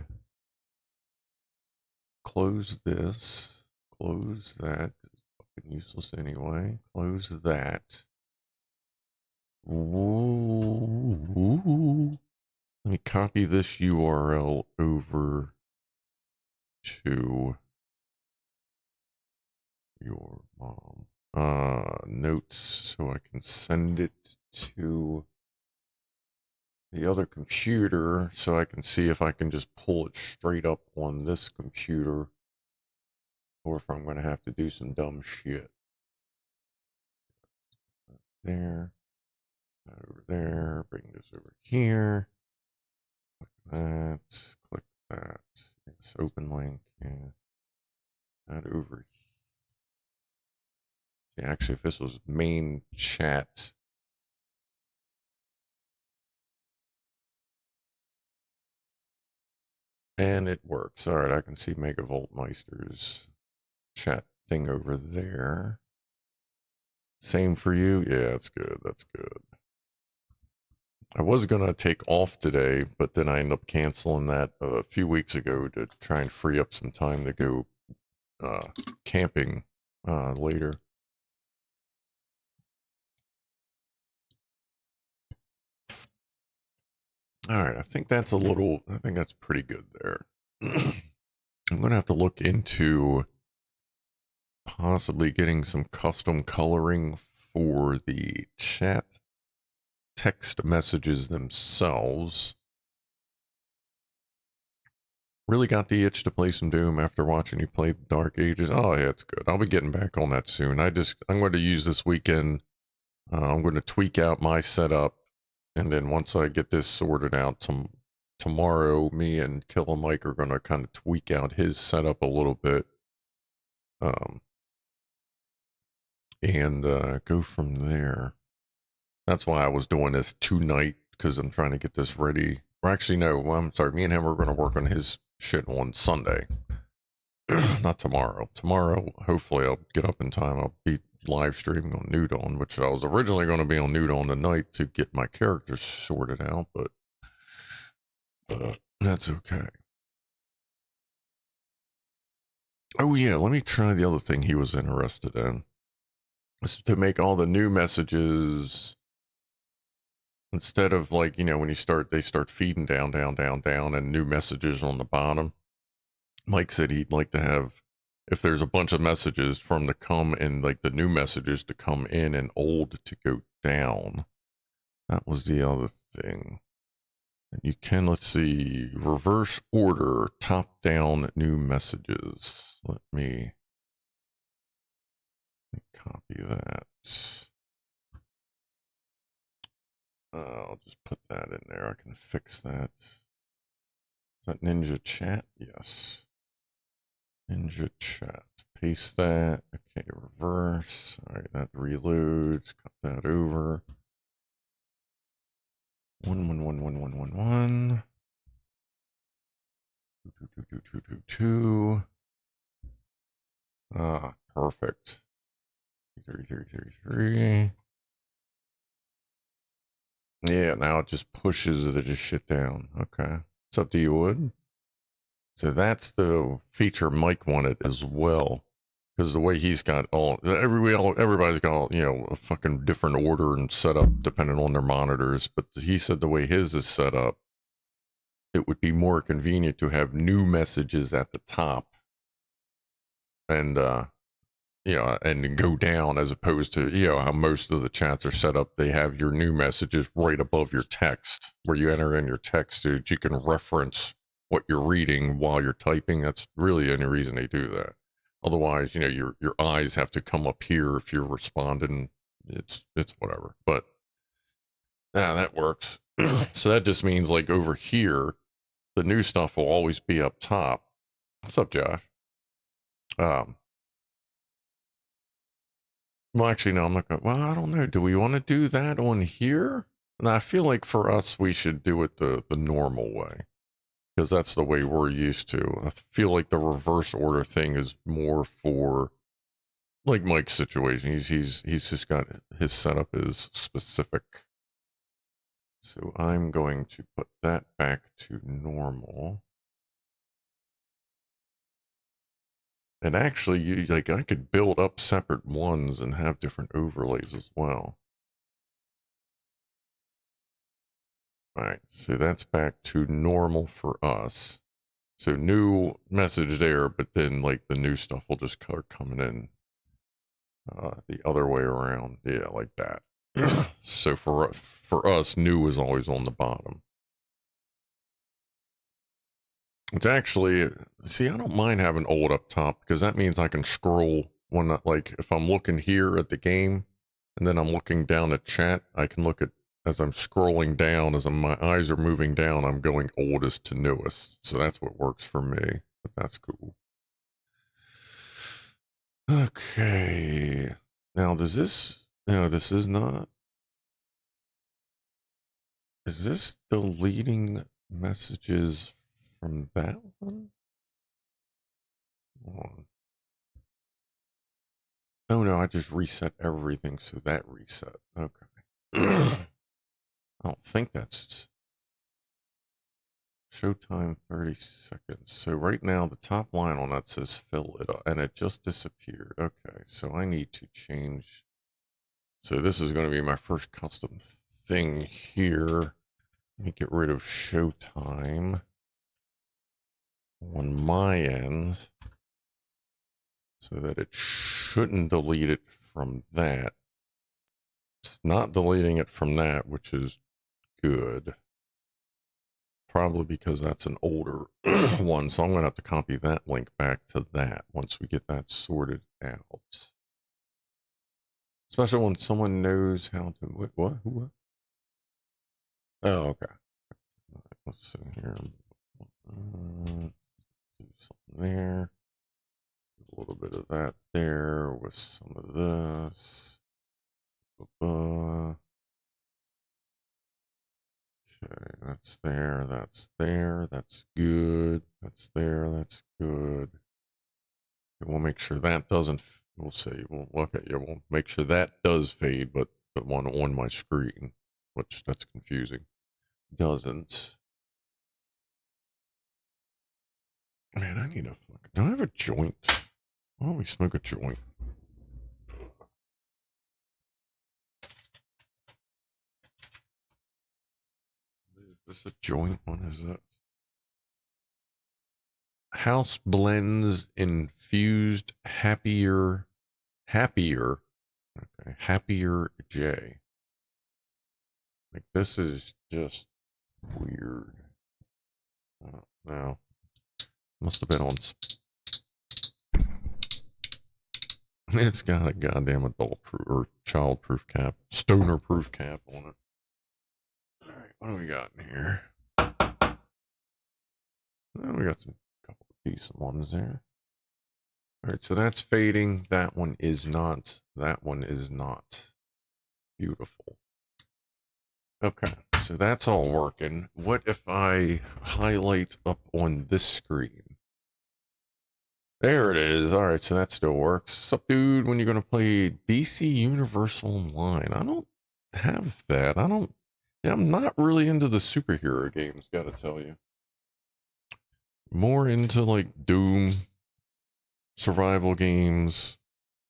close this. Close that. It's fucking useless anyway. Close that. Ooh. Let me copy this URL over to your mom. Notes so I can send it to the other computer so I can see if I can just pull it straight up on this computer or if I'm going to have to do some dumb shit. There, that over there, bring this over here, click that, yes, open link, yeah, that over here. Actually, if this was main chat, and it works. All right, I can see Megavolt Meister's chat thing over there. Same for you? Yeah, that's good. That's good. I was going to take off today, but then I ended up canceling that a few weeks ago to try and free up some time to go camping later. All right, I think that's pretty good there. I'm going to have to look into possibly getting some custom coloring for the chat text messages themselves. Really got the itch to play some Doom after watching you play Dark Ages. Oh yeah, it's good. I'll be getting back on that soon. I'm going to use this weekend. I'm going to tweak out my setup, and then once I get this sorted out, tomorrow, me and Killer Mike are going to kind of tweak out his setup a little bit, and go from there. That's why I was doing this tonight, because I'm trying to get this ready. Or actually, no, I'm sorry. Me and him are going to work on his shit on Sunday. Not tomorrow. Tomorrow, hopefully, I'll get up in time. I'll be live streaming on New Dawn, which I was originally going to be on New Dawn tonight to get my characters sorted out, but that's okay. Oh yeah, let me try the other thing he was interested in. It's to make all the new messages, instead of like, you know, when they start feeding down, and new messages on the bottom. Mike said he'd like to have, if there's a bunch of messages, from the come and like the new messages to come in and old to go down. That was the other thing. And you can, let's see, reverse order, top down new messages. Let me copy that. I'll just put that in there. I can fix that. Is that Ninja Chat? Yes. Ninja Chat. Paste that. Okay, reverse. All right, that reloads. Cut that over. 1111111. 2222222. Ah, perfect. 3333. Yeah, now it just pushes the shit down. Okay. It's up to you, Wood. So that's the feature Mike wanted as well. Because the way he's got everybody's got, a fucking different order and setup depending on their monitors. But he said the way his is set up, it would be more convenient to have new messages at the top and, and go down as opposed to, how most of the chats are set up. They have your new messages right above your text where you enter in your text so that you can reference what you're reading while you're typing. That's really the only reason they do that. Otherwise, your eyes have to come up here if you're responding. It's whatever. But yeah, that works. So that just means like over here, the new stuff will always be up top. What's up, Josh? Well, actually, no, I'm not going to. Well, I don't know. Do we want to do that on here? And I feel like for us, we should do it the normal way. Because that's the way we're used to. I feel like the reverse order thing is more for, like Mike's situation. He's just got, his setup is specific. So I'm going to put that back to normal. And actually, I could build up separate ones and have different overlays as well. All right, so that's back to normal for us. So new message there, but then like the new stuff will just start coming in the other way around. Yeah, like that. So for us, new is always on the bottom. It's actually, see, I don't mind having old up top because that means I can scroll when, like, if I'm looking here at the game and then I'm looking down at chat, I can look at, as I'm scrolling down, my eyes are moving down, I'm going oldest to newest. So that's what works for me, but that's cool. Okay. Now, does this, no, this is not. Is this deleting messages from that one? Hold on. Oh no, I just reset everything, so that reset. Okay. I don't think that's showtime 30 seconds. So right now the top line on that says fill it up and it just disappeared. Okay, so I need to change. So this is going to be my first custom thing here. Let me get rid of showtime on my end so that it shouldn't delete it from that. It's not deleting it from that, which is good. Probably because that's an older one, so I'm going to have to copy that link back to that once we get that sorted out. Especially when someone knows how to... Wait, what? Who? Oh, okay. Let's see here. Do something there. A little bit of that there with some of this. Okay, that's there, that's there, that's good, that's there, that's good. We'll make sure that doesn't, we'll see, we'll look at, yeah, we'll make sure that does fade, but one on my screen, which that's confusing, doesn't. Man, I need a fucking, do I have a joint? Why don't we smoke a joint? Is this a joint? What is that? House blends infused happier, okay, happier J. Like this is just weird. I don't know. Must have been on. It's got a goddamn adult proof or child proof cap, stoner proof cap on it. All right, what do we got in here? Oh, we got some couple of decent ones there. All right, so that's fading. That one is not. That one is not. Beautiful. Okay, so that's all working. What if I highlight up on this screen? There it is. All right, so that still works. Sup, dude? When you're gonna play DC Universal Online? I don't have that. I don't. Yeah, I'm not really into the superhero games. Gotta tell you, more into like Doom, survival games,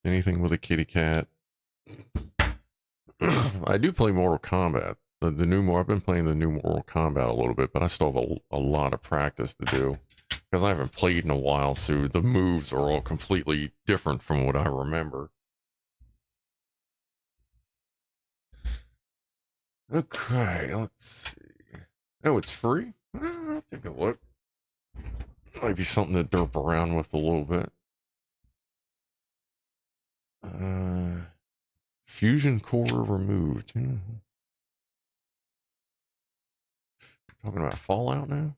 anything with a kitty cat. I do play Mortal Kombat. The new more I've been playing the new Mortal Kombat a little bit, but I still have a lot of practice to do because I haven't played in a while, so the moves are all completely different from what I remember. Okay, let's see. Oh, it's free? I'll take a look. Might be something to derp around with a little bit. Fusion core removed. Talking about Fallout now?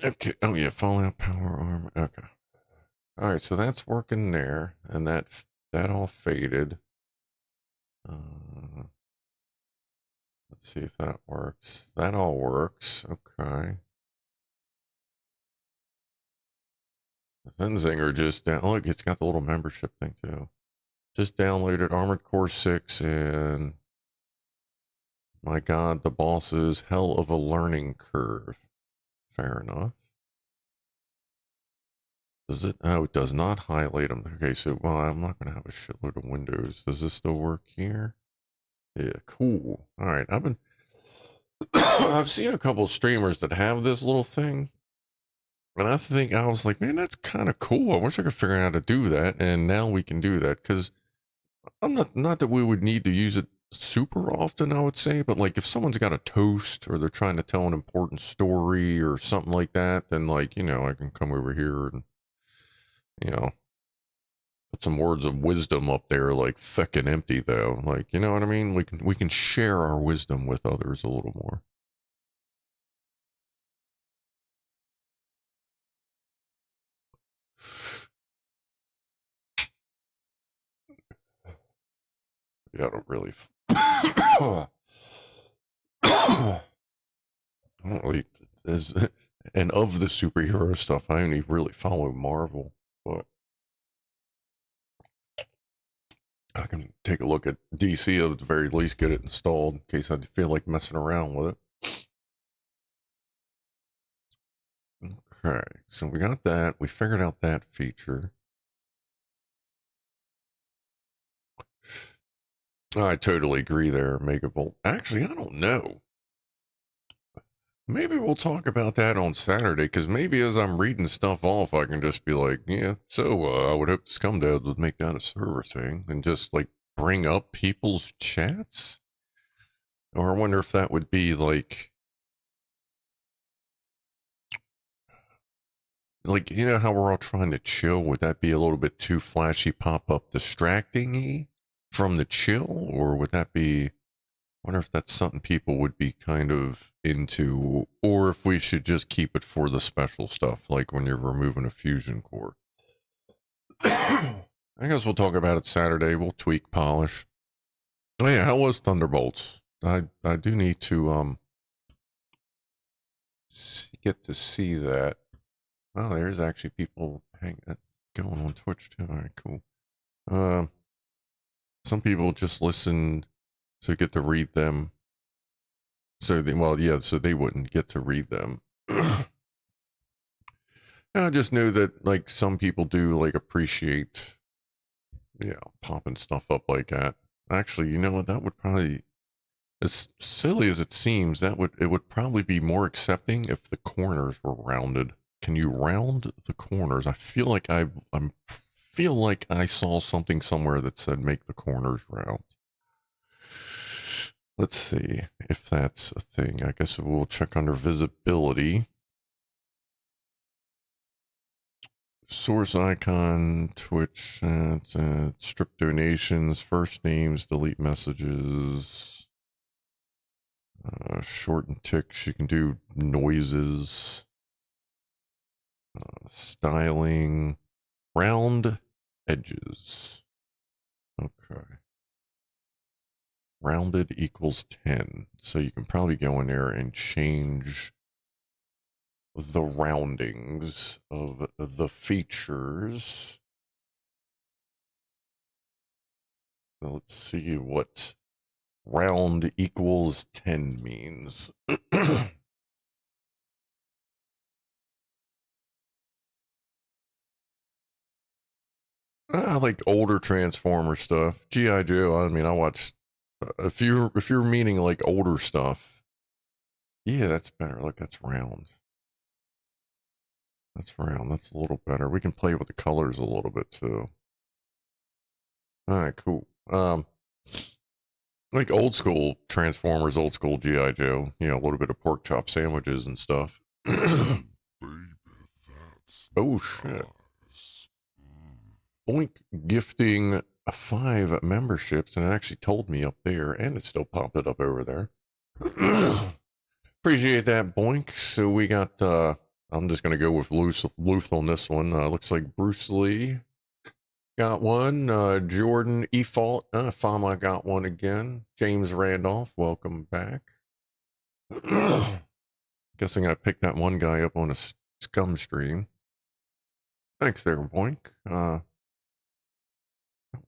Okay. Oh yeah, Fallout Power Armor. Okay. All right, so that's working there, and that all faded. Uh, let's see if that works. That all works. Okay. Zenzinger just down. Look, it's got the little membership thing too. Just downloaded Armored Core 6, and my God, the boss is hell of a learning curve. Fair enough. Does it? Oh, it does not highlight them. Okay, so, well, I'm not going to have a shitload of windows. Does this still work here? Yeah, cool. All right, I've seen a couple of streamers that have this little thing. And I was like, man, that's kind of cool. I wish I could figure out how to do that. And now we can do that because I'm not that we would need to use it super often, I would say, but like if someone's got a toast or they're trying to tell an important story or something like that, then like, I can come over here and, you know, put some words of wisdom up there, like feckin' empty though. Like, you know what I mean? We can share our wisdom with others a little more. Yeah, I don't really. I don't really. As, and of the superhero stuff, I only really follow Marvel, but I can take a look at DC at the very least, get it installed in case I feel like messing around with it. Okay, so we got that. We figured out that feature. I totally agree there, Megavolt. Actually, I don't know. Maybe we'll talk about that on Saturday, because maybe as I'm reading stuff off, I can just be like, yeah, so I would hope Scumdad would make that a server thing and just like bring up people's chats. Or I wonder if that would be like, how we're all trying to chill? Would that be a little bit too flashy pop-up distracting-y from the chill? Or would that be, I wonder if that's something people would be kind of into, or if we should just keep it for the special stuff, like when you're removing a fusion core. I guess we'll talk about it Saturday. We'll tweak, polish. Oh yeah, how was Thunderbolts? I do need to get to see that. Oh, there's actually people going on Twitch too. All right, cool. Some people just listen to get to read them. So so they wouldn't get to read them. I just knew that like some people do like appreciate, popping stuff up like that. Actually, you know what? That would probably, as silly as it seems, it would probably be more accepting if the corners were rounded. Can you round the corners? I feel like I saw something somewhere that said make the corners round. Let's see if that's a thing. I guess we'll check under visibility. Source icon, Twitch, strip donations, first names, delete messages, shorten ticks. You can do noises, styling, round edges. Okay. rounded equals 10. So you can probably go in there and change the roundings of the features. So let's see what round equals 10 means. I like older Transformer stuff. G.I. Joe, I mean, I watched, if you're meaning like older stuff, yeah, that's better. Look, that's round. That's round. That's a little better. We can play with the colors a little bit too. All right, cool. Like old school Transformers, old school G.I. Joe, you know, a little bit of pork chop sandwiches and stuff. Baby, that's Oh, shit. nice. Boink gifting 5 memberships, and it actually told me up there, and it still popped it up over there. Appreciate that, Boink. So we got, I'm just going to go with Luth on this one. Looks like Bruce Lee got one. Jordan Efault, Fama got one again. James Randolph, welcome back. Guessing I picked that one guy up on a scum stream. Thanks there, Boink. Don't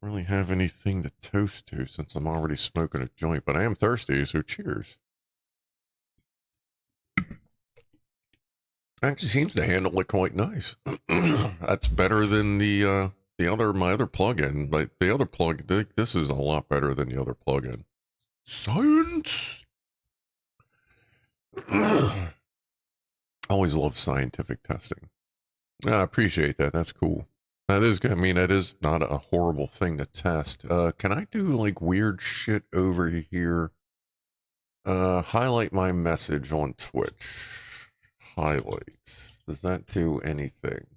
really have anything to toast to since I'm already smoking a joint, but I am thirsty, so cheers. Actually seems to handle it quite nice. That's better than my other plugin. Like the other plug, this is a lot better than the other plugin. Science. Always love scientific testing. I appreciate that. That's cool. That is good. I mean, that is not a horrible thing to test. Can I do like weird shit over here? Highlight my message on Twitch. Highlights. Does that do anything?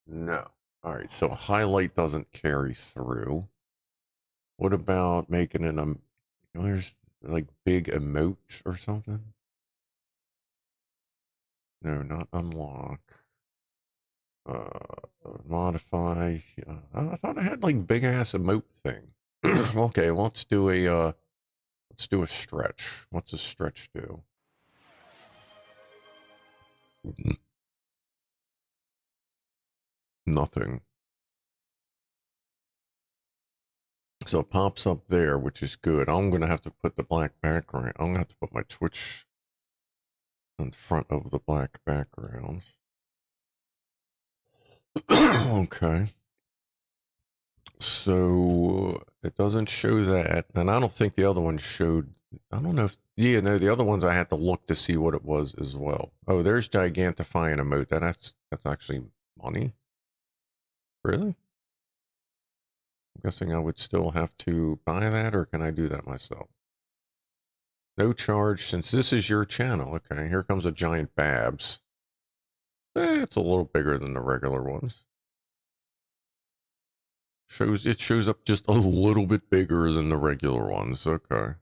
No. All right. So highlight doesn't carry through. What about making an there's like big emote or something? No, not unlock. Modify. I thought I had like big ass emote thing. Okay, let's do a stretch. What's a stretch do? Nothing. So it pops up there, which is good. I'm gonna have to put the black background. I'm gonna have to put my Twitch in front of the black background. Okay. So it doesn't show that, and I don't think the other one showed. I don't know if, yeah, no, the other ones I had to look to see what it was as well. Oh, there's Gigantifying emote. That's actually money. Really? I'm guessing I would still have to buy that, or can I do that myself? No charge since this is your channel. Okay, here comes a giant Babs. It's a little bigger than the regular ones. It shows up just a little bit bigger than the regular ones. Okay.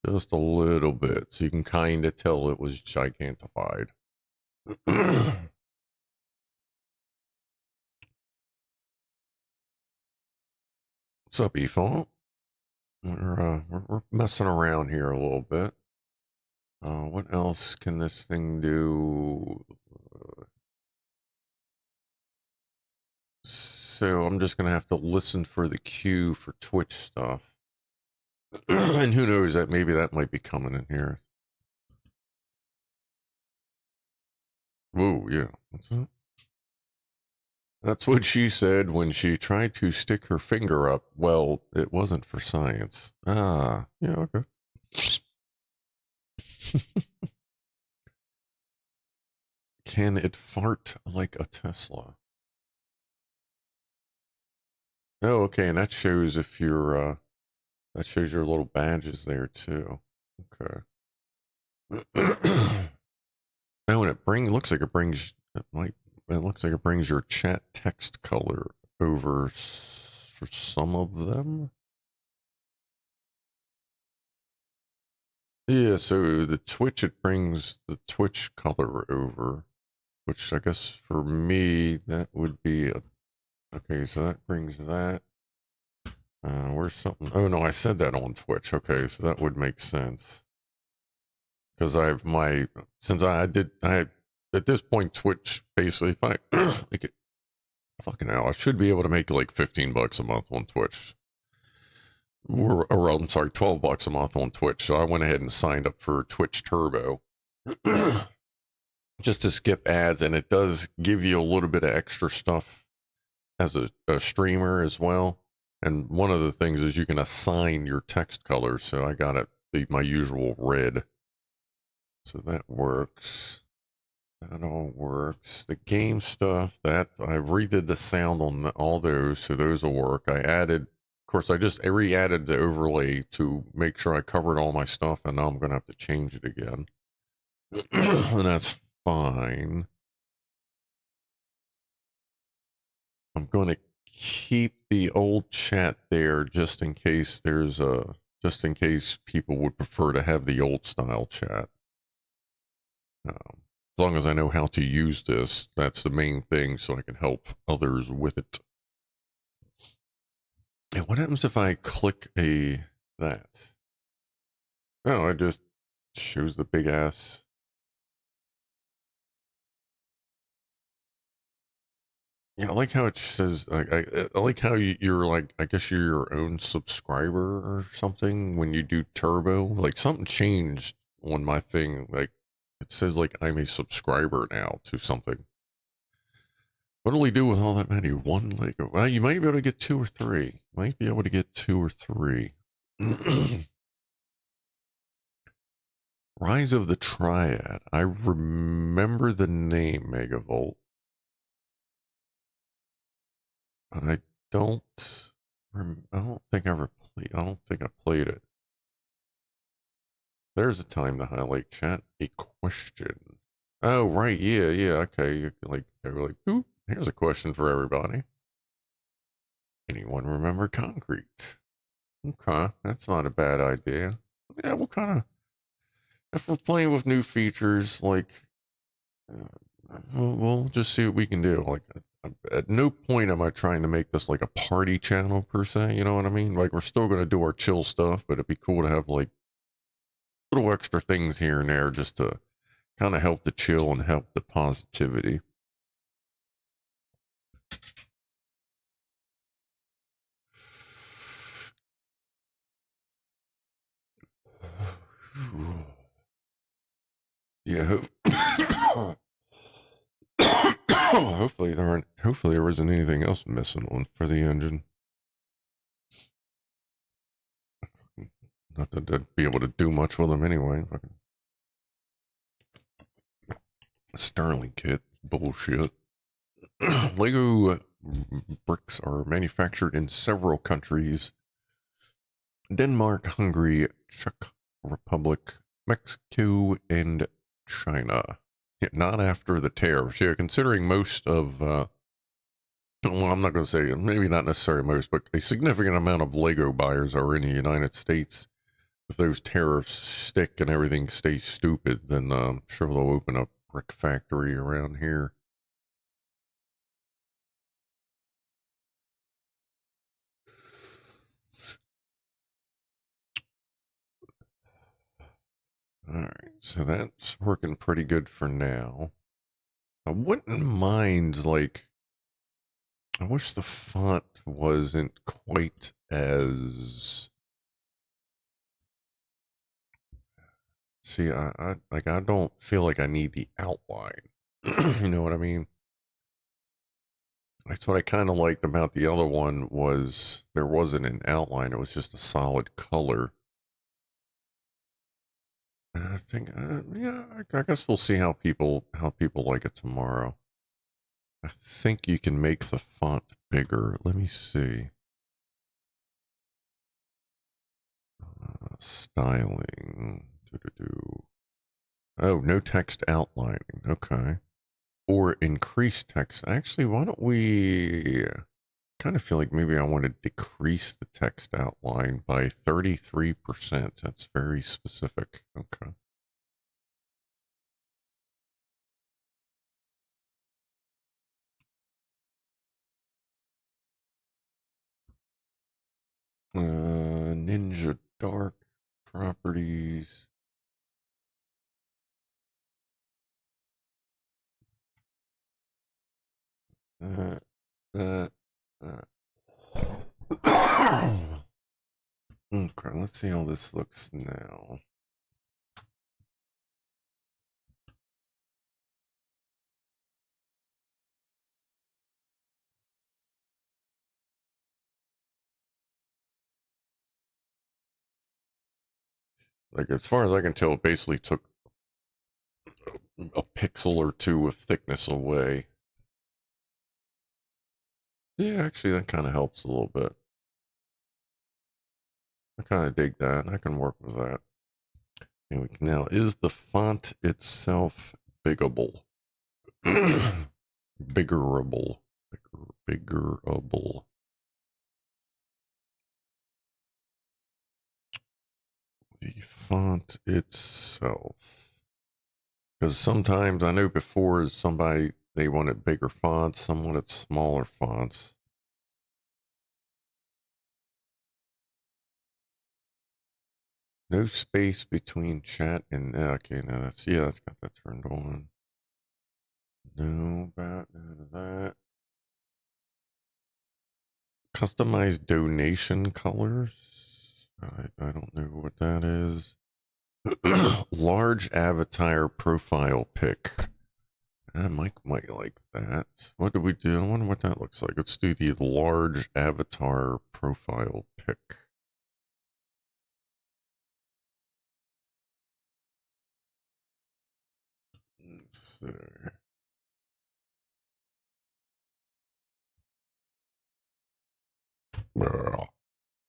Just a little bit. So you can kind of tell it was gigantified. What's up, Efont? We're messing around here a little bit. What else can this thing do? So I'm just going to have to listen for the cue for Twitch stuff. And who knows, that maybe that might be coming in here. Whoa, yeah. What's that? That's what she said when she tried to stick her finger up. Well, it wasn't for science. Ah, yeah, okay. Can it fart like a Tesla? Oh, okay, and that shows if you're, that shows your little badges there too. Okay. Oh, and looks like it brings, it looks like it brings your chat text color over for some of them. Yeah, so the Twitch, it brings the Twitch color over, which I guess for me, that would be a Okay, so that brings that. Where's something? Oh no, I said that on Twitch. Okay, so that would make sense. Because since I at this point, Twitch basically, if I, like, fucking hell, I should be able to make like $15 a month on Twitch. Or I'm sorry, $12 a month on Twitch. So I went ahead and signed up for Twitch Turbo just to skip ads, and it does give you a little bit of extra stuff as a streamer as well. And one of the things is you can assign your text color. So I got my usual red. So that works. That all works. The game stuff, that I redid the sound on all those, so those will work. Of course, I just re-added the overlay to make sure I covered all my stuff, and now I'm going to have to change it again. And that's fine. I'm going to keep the old chat there just in case just in case people would prefer to have the old style chat. As long as I know how to use this, that's the main thing, so I can help others with it. And what happens if I click that? Oh, it just shows the big ass. Yeah, I like how it says. I like how you're like. I guess you're your own subscriber or something when you do turbo. Like something changed on my thing. Like it says like I'm a subscriber now to something. What do we do with all that many? One Lego? Well, you might be able to get 2 or 3. Might be able to get 2 or 3. Rise of the Triad. I remember the name Megavolt, but I don't. I don't think I ever played. I don't think I played it. There's a time to highlight chat. A question. Oh right, yeah, yeah. Okay, you can like go like, boop. Here's a question for everybody. Anyone remember Concrete? Okay, that's not a bad idea. Yeah, what kind of if we're playing with new features, like, we'll just see what we can do. Like, at no point am I trying to make this like a party channel per se. You know what I mean? Like, we're still going to do our chill stuff, but it'd be cool to have like little extra things here and there just to kind of help the chill and help the positivity. Yeah. Hopefully there isn't anything else missing on for the engine. Not that I'd be able to do much with them anyway. Sterling kit. Bullshit. Lego bricks are manufactured in several countries: Denmark, Hungary, Czech Republic, Mexico, and China. Yeah, not after the tariffs. Yeah, considering most of, well, I'm not going to say, maybe not necessarily most, but a significant amount of Lego buyers are in the United States. If those tariffs stick and everything stays stupid, then I'm sure they'll open up a brick factory around here. All right, so that's working pretty good for now. I wouldn't mind, like, I wish the font wasn't quite as. See, I don't feel like I need the outline. You know what I mean? That's what I kind of liked about the other one was there wasn't an outline; it was just a solid color. I think, yeah, I guess we'll see how people like it tomorrow. I think you can make the font bigger. Let me see. Styling. Doo-doo-doo. Oh, no text outlining. Okay. Or increase text. Actually, why don't we kind of feel like maybe I want to decrease the text outline by 33%. That's very specific. Okay. Ninja Dark properties. That. Okay, let's see how this looks now. Like, as far as I can tell, it basically took a pixel or two of thickness away. Yeah, actually, that kind of helps a little bit. I kind of dig that. I can work with that. And we can, now, is the font itself biggable? Biggerable. Biggerable. The font itself. Because sometimes, I know before somebody, they wanted bigger fonts, some wanted smaller fonts. No space between chat and, okay, now that's, yeah, that's got that turned on. No, about none of that. Customized donation colors. I don't know what that is. Large avatar profile pic. Mike might like that. What do we do? I wonder what that looks like. Let's do the large avatar profile pic. Let's see.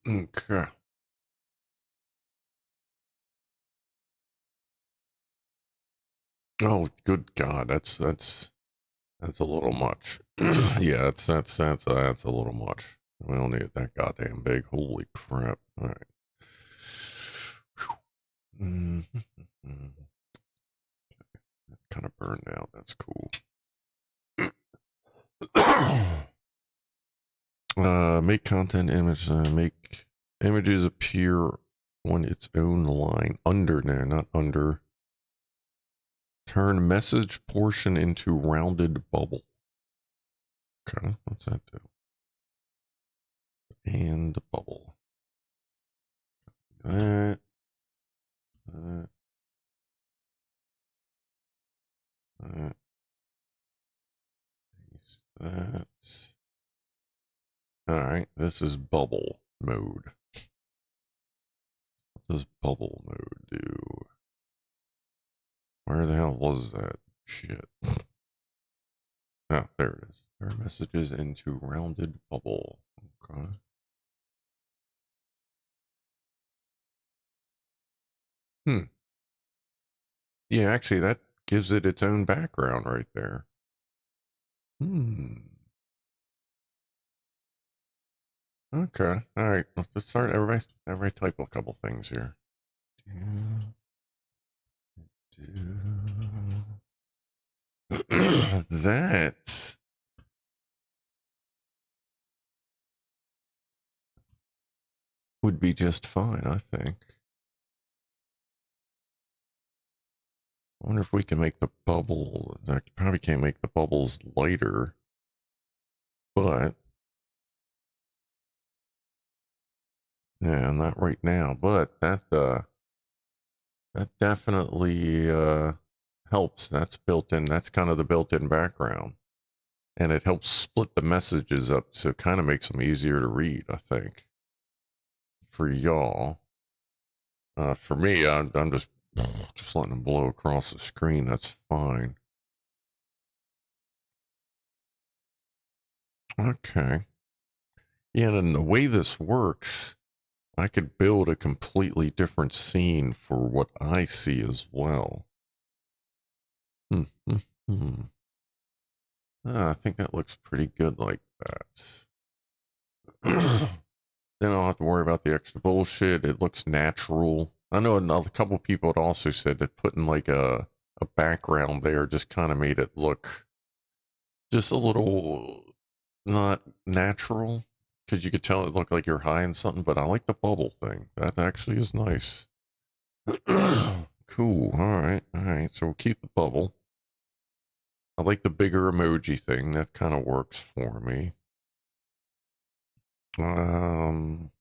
Okay. Oh, good God, that's a little much. Yeah, that's a little much. We don't need it that goddamn big. Holy crap! All right. Kind of burned out. That's cool. Make content image. Make images appear on its own line. Under there, not under. Turn message portion into rounded bubble. Okay, what's that do? And bubble. That. That. That. Paste that. Alright, this is bubble mode. What does bubble mode do? Where the hell was that shit? Ah, there it is. Turn messages into rounded bubble. Okay. Yeah, actually, that gives it its own background right there. Okay. All right. Let's start. Everybody type a couple things here. That would be just fine, I think. I wonder if we can make the bubble. I probably can't make the bubbles lighter, but yeah, not right now. But that definitely helps. That's built in. That's kind of the built-in background, and it helps split the messages up, so it kind of makes them easier to read. I think for y'all. For me, I'm just letting them blow across the screen. That's fine. Okay. Yeah, and the way this works, I could build a completely different scene for what I see as well. I think that looks pretty good like that. Then I don't have to worry about the extra bullshit. It looks natural. I know a couple people had also said that putting like a background there just kind of made it look just a little not natural. because you could tell it looked like you're hiding something, but I like the bubble thing. That actually is nice. Cool. All right. All right. So we'll keep the bubble. I like the bigger emoji thing. That kind of works for me. I'm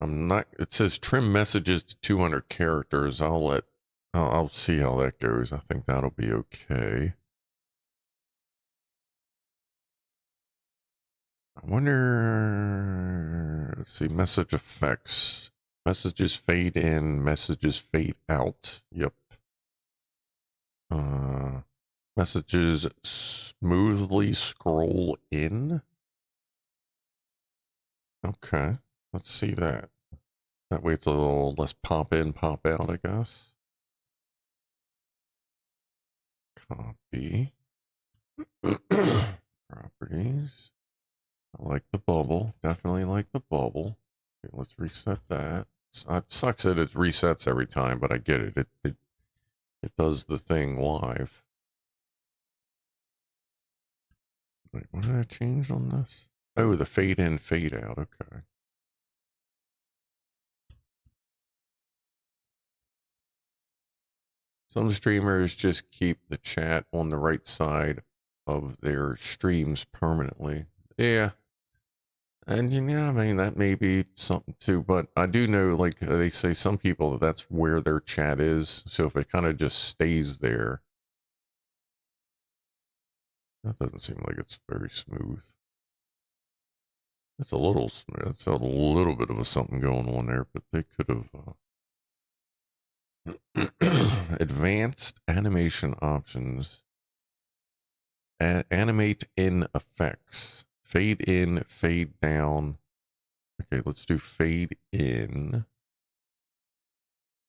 not. It says trim messages to 200 characters. I'll see how that goes. I think that'll be okay. I wonder. Let's see. Message effects. Messages fade in. Messages fade out. Yep. Messages smoothly scroll in. Okay. Let's see that. That way it's a little less pop in, pop out, I guess. Copy. Properties. I like the bubble. Definitely like the bubble. Okay, let's reset that. It sucks that it resets every time, but I get it. It does the thing live. Wait, what did I change on this? Oh, the fade in, fade out. Okay. Some streamers just keep the chat on the right side of their streams permanently. Yeah. And yeah, I mean, that may be something too, but I do know, like, they say some people that's where their chat is. So if it kind of just stays there, that doesn't seem like it's very smooth. It's a little smooth. It's a little bit of a something going on there, but they could have advanced animation options. Animate in effects. Fade in, fade down. Okay, let's do fade in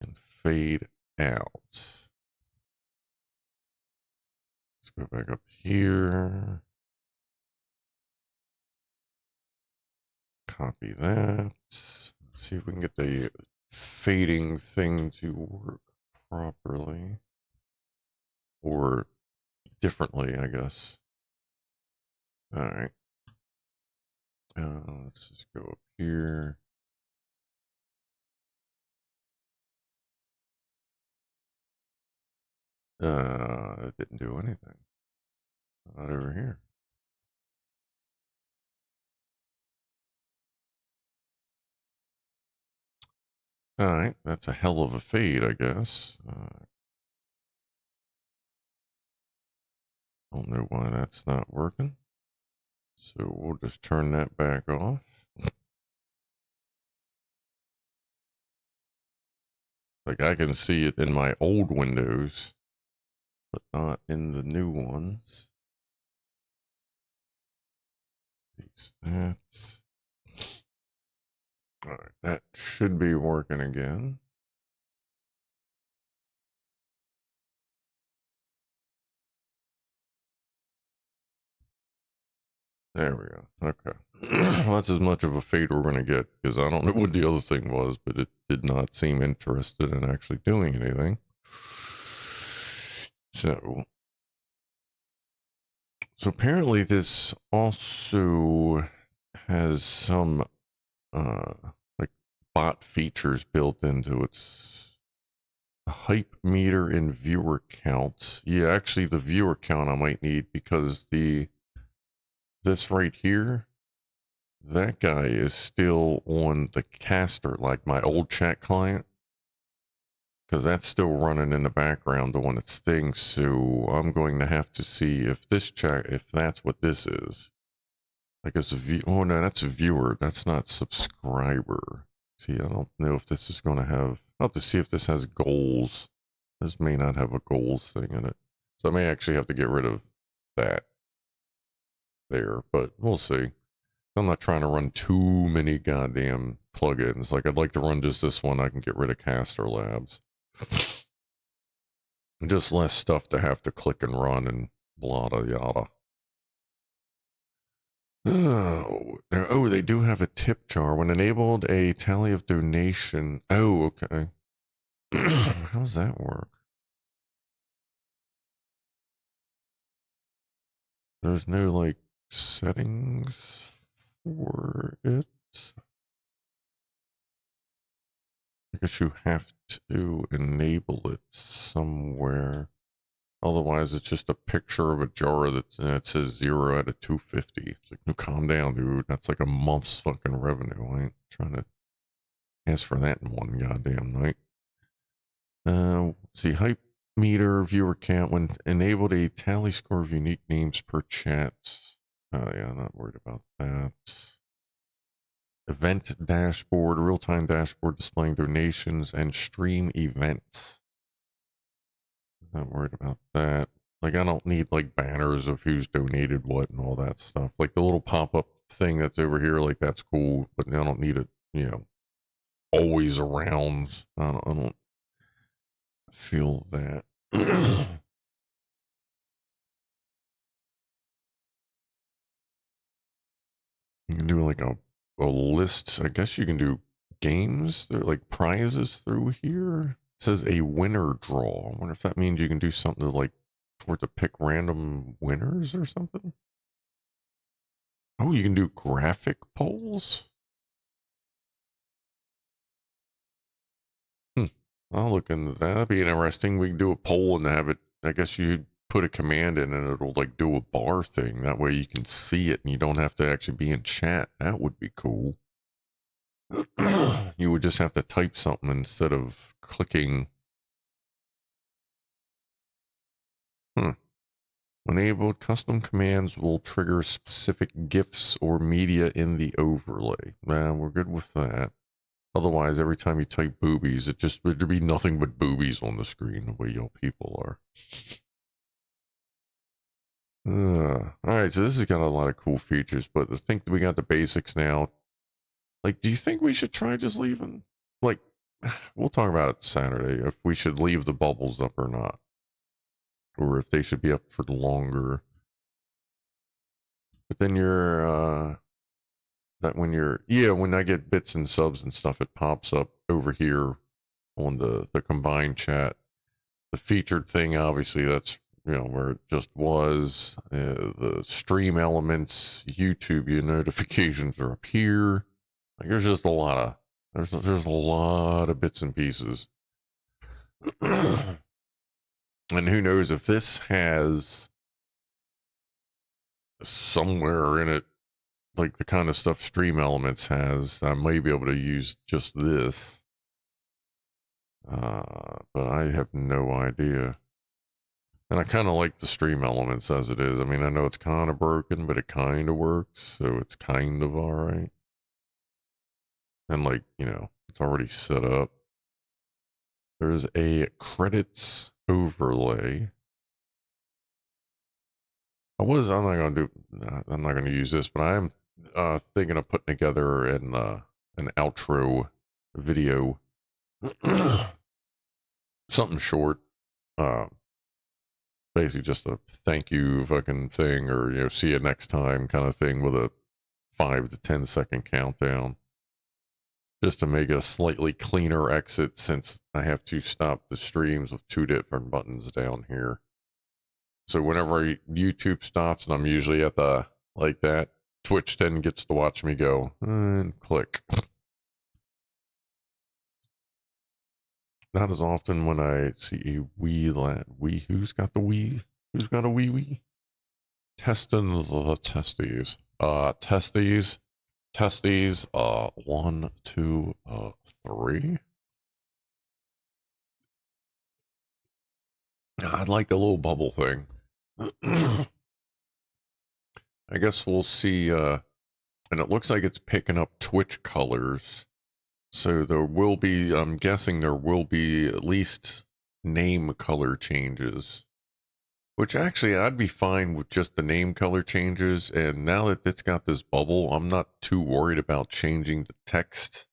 and fade out. Let's go back up here. Copy that. Let's see if we can get the fading thing to work properly. Or differently, I guess. Alright. Let's just go up here. It didn't do anything. Not over here. Alright, that's a hell of a fade, I guess. Don't know why that's not working. So we'll just turn that back off. Like I can see it in my old windows, but not in the new ones. Fix that. Alright, that should be working again. There we go. Okay. Well, that's as much of a fade we're going to get, because I don't know what the other thing was, but it did not seem interested in actually doing anything. So apparently this also has some like bot features built into its hype meter and viewer count. Yeah, actually the viewer count I might need, because this right here, that guy is still on the caster, like my old chat client, because that's still running in the background doing its thing. So I'm going to have to see if this chat, if that's what this is. Like it's a view. Oh no, that's a viewer. That's not subscriber. See, I don't know if this is going to have. I'll have to see if this has goals. This may not have a goals thing in it, so I may actually have to get rid of that there. But we'll see. I'm not trying to run too many goddamn plugins. Like I'd like to run just this one. I can get rid of Caster Labs. Just less stuff to have to click and run and blah yada. Oh, they do have a tip jar. When enabled, a tally of donation. Oh, okay. How does that work? There's no, like, settings for it. I guess you have to enable it somewhere. Otherwise, it's just a picture of a jar that says 0 out of 250. It's like, no, calm down, dude. That's like a month's fucking revenue. I ain't trying to ask for that in one goddamn night. See, hype meter viewer count when enabled a tally score of unique names per chat. Oh yeah, not worried about that. Event dashboard, real-time dashboard displaying donations and stream events. Not worried about that. Like, I don't need like banners of who's donated what and all that stuff. Like the little pop-up thing that's over here, like that's cool, but I don't need it, you know, always around. I don't feel that. You can do like a list. I guess you can do games, like prizes through here. It says a winner draw. I wonder if that means you can do something to like for it to pick random winners or something. Oh, you can do graphic polls. I'll look into that. That'd be interesting. We can do a poll and have it. I guess you put a command in and it'll like do a bar thing. That way you can see it and you don't have to actually be in chat. That would be cool. You would just have to type something instead of clicking. Enabled custom commands will trigger specific GIFs or media in the overlay. We're good with that. Otherwise, every time you type boobies, there'd be nothing but boobies on the screen, the way y'all people are. Alright, so this has got a lot of cool features, but I think we got the basics now. Like, do you think we should try just leaving? Like, we'll talk about it Saturday, if we should leave the bubbles up or not. Or if they should be up for longer. But then when I get bits and subs and stuff, it pops up over here on the combined chat. The featured thing, obviously, that's, you know, where it just was. The stream elements, YouTube, your notifications are up here. Like, there's just a lot of, there's a lot of bits and pieces. And who knows if this has somewhere in it, like the kind of stuff Stream Elements has, I may be able to use just this. But I have no idea. And I kind of like the Stream Elements as it is. I mean, I know it's kind of broken, but it kind of works, so it's kind of alright. And like, you know, it's already set up. There's a credits overlay. I'm not gonna use this, but I am thinking of putting together an outro video. Something short. Basically just a thank you fucking thing, or, you know, see you next time kind of thing with a 5 to 10 second countdown. Just to make a slightly cleaner exit, since I have to stop the streams with 2 different buttons down here. So whenever YouTube stops, and I'm usually at the, like that, Twitch then gets to watch me go, and click. Not as often when I see a Wii, who's got the Wii? Who's got a Wii? Testing the testes. Testes, 1, 2, 3. I'd like the little bubble thing. I guess we'll see, and it looks like it's picking up Twitch colors. So there will be, I'm guessing there will be at least name color changes. Which actually, I'd be fine with just the name color changes. And now that it's got this bubble, I'm not too worried about changing the text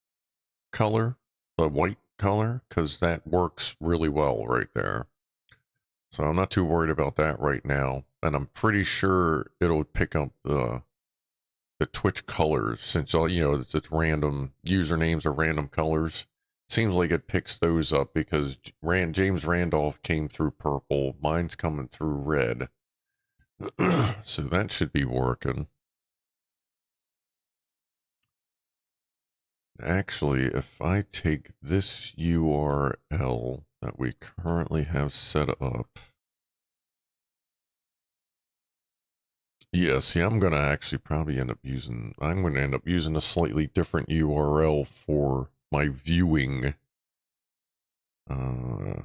color, the white color, because that works really well right there. So I'm not too worried about that right now. And I'm pretty sure it'll pick up the Twitch colors, since all, you know, it's random usernames are random colors. Seems like it picks those up because James Randolph came through purple. Mine's coming through red. So that should be working. actually, if I take this URL that we currently have set up, yeah, see, I'm going to actually probably end up using, I'm going to end up using a slightly different URL for my viewing. Hmm.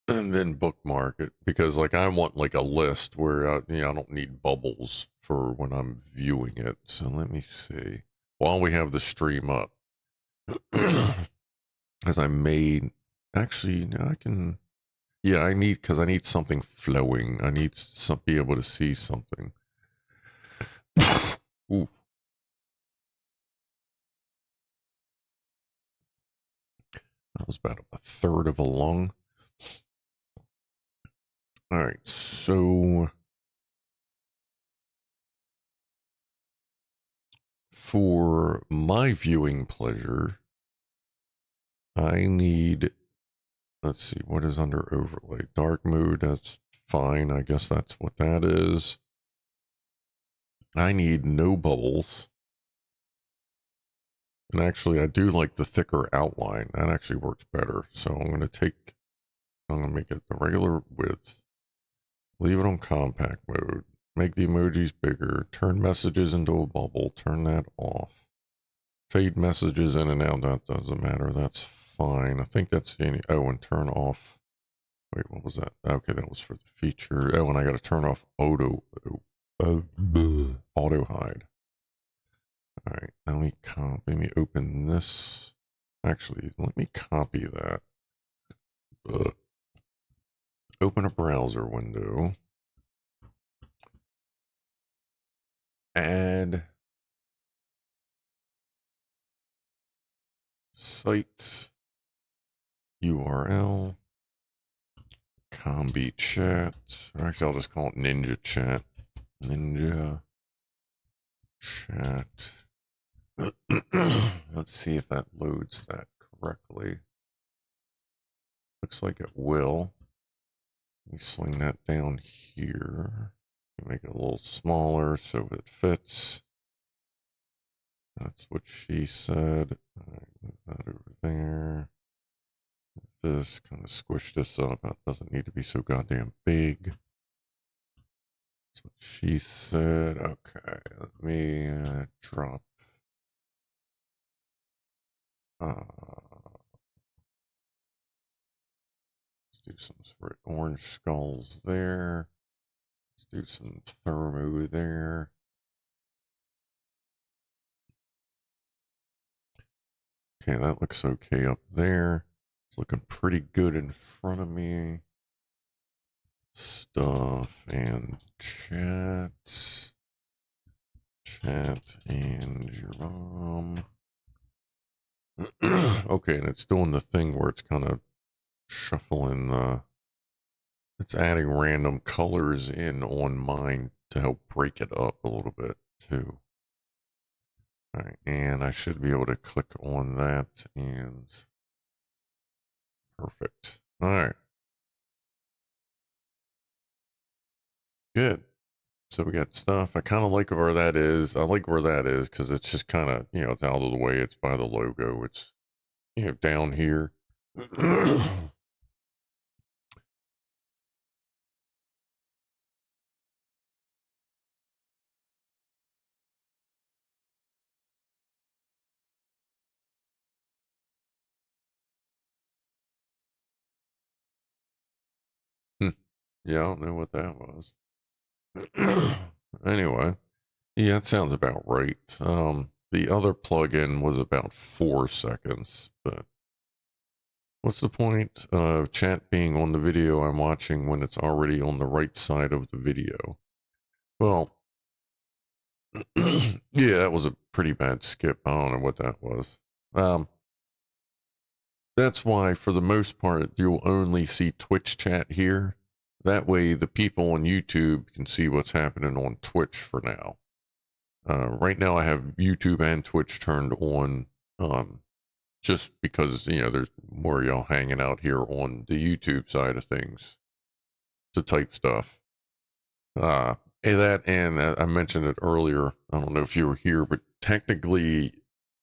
And then bookmark it, because like I want like a list where I don't need bubbles for when I'm viewing it. So let me see. While we have the stream up, because I may actually, no, I can. Yeah, because I need something flowing. I need some be able to see something. Ooh, that was about a third of a lung. All right, so for my viewing pleasure, I need, let's see, what is under overlay? Dark mode, that's fine. I guess that's what that is. I need no bubbles. And actually, I do like the thicker outline. That actually works better. So I'm going to make it the regular width. Leave it on compact mode. Make the emojis bigger. Turn messages into a bubble. Turn that off. Fade messages in and out. That doesn't matter. That's fine. I think that's any. Oh, and turn off. Wait, what was that? Okay, that was for the feature. Oh, and I got to turn off auto hide. All right, now let me open this. Actually, let me copy that. Open a browser window. Add site URL. Combi chat. Or actually, I'll just call it Ninja Chat. Ninja Chat. Let's see if that loads that correctly. Looks like it will. Let me swing that down here. Make it a little smaller so it fits. That's what she said. All right, move that over there. This kind of squish this up. That doesn't need to be so goddamn big. That's what she said. Okay, let me drop. Let's do some sort of orange skulls there. Let's do some thermo there. Okay, that looks okay up there. It's looking pretty good in front of me. Stuff and chat. Chat and your mom. Okay, and it's doing the thing where it's kind of shuffling, it's adding random colors in on mine to help break it up a little bit too. All right, and I should be able to click on that and perfect. All right. Good. So we got stuff. I kind of like where that is. I like where that is because it's just kind of, it's out of the way. It's by the logo. It's, down here. Yeah, I don't know what that was. Anyway, yeah, that sounds about right. The other plugin was about 4 seconds, but what's the point of chat being on the video I'm watching when it's already on the right side of the video? Well, yeah, that was a pretty bad skip. I don't know what that was. That's why, for the most part, you'll only see Twitch chat here. That way, the people on YouTube can see what's happening on Twitch for now. Right now, I have YouTube and Twitch turned on, just because there's more y'all hanging out here on the YouTube side of things. to type stuff. That and I mentioned it earlier. I don't know if you were here, but technically,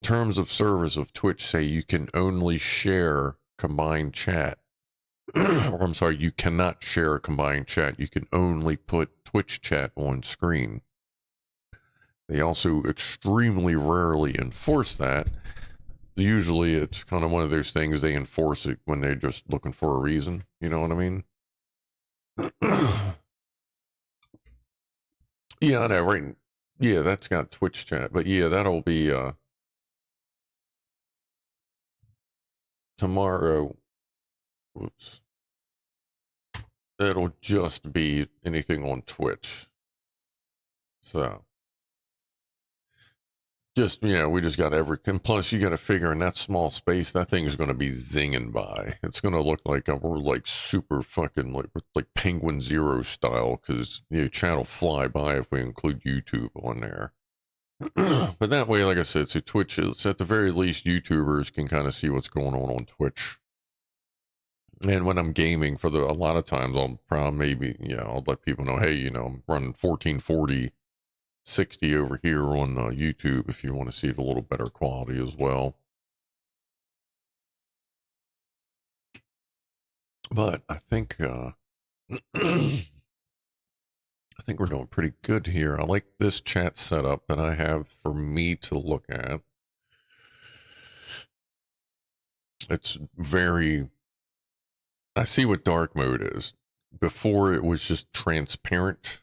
terms of service of Twitch say you can only share combined chat. Or I'm sorry, you cannot share a combined chat. You can only put Twitch chat on screen. They also extremely rarely enforce that. Usually it's kind of one of those things they enforce it when they're just looking for a reason. You know what I mean? Yeah, I know, right? Yeah, that's got Twitch chat. But yeah, that'll be tomorrow. Whoops. It'll just be anything on Twitch. So just, we just got and plus you got to figure in that small space, that thing is going to be zinging by. It's going to look like we're like super fucking like Penguin Zero style, because chat will fly by if we include YouTube on there. But that way, like I said, so Twitch is, at the very least, YouTubers can kind of see what's going on Twitch. And when I'm gaming, a lot of times I'll probably I'll let people know, hey, I'm running 1440 60 over here on YouTube if you want to see it a little better quality as well. But I think I think we're doing pretty good here. I like this chat setup that I have for me to look at. It's very, I see what dark mode is. Before it was just transparent,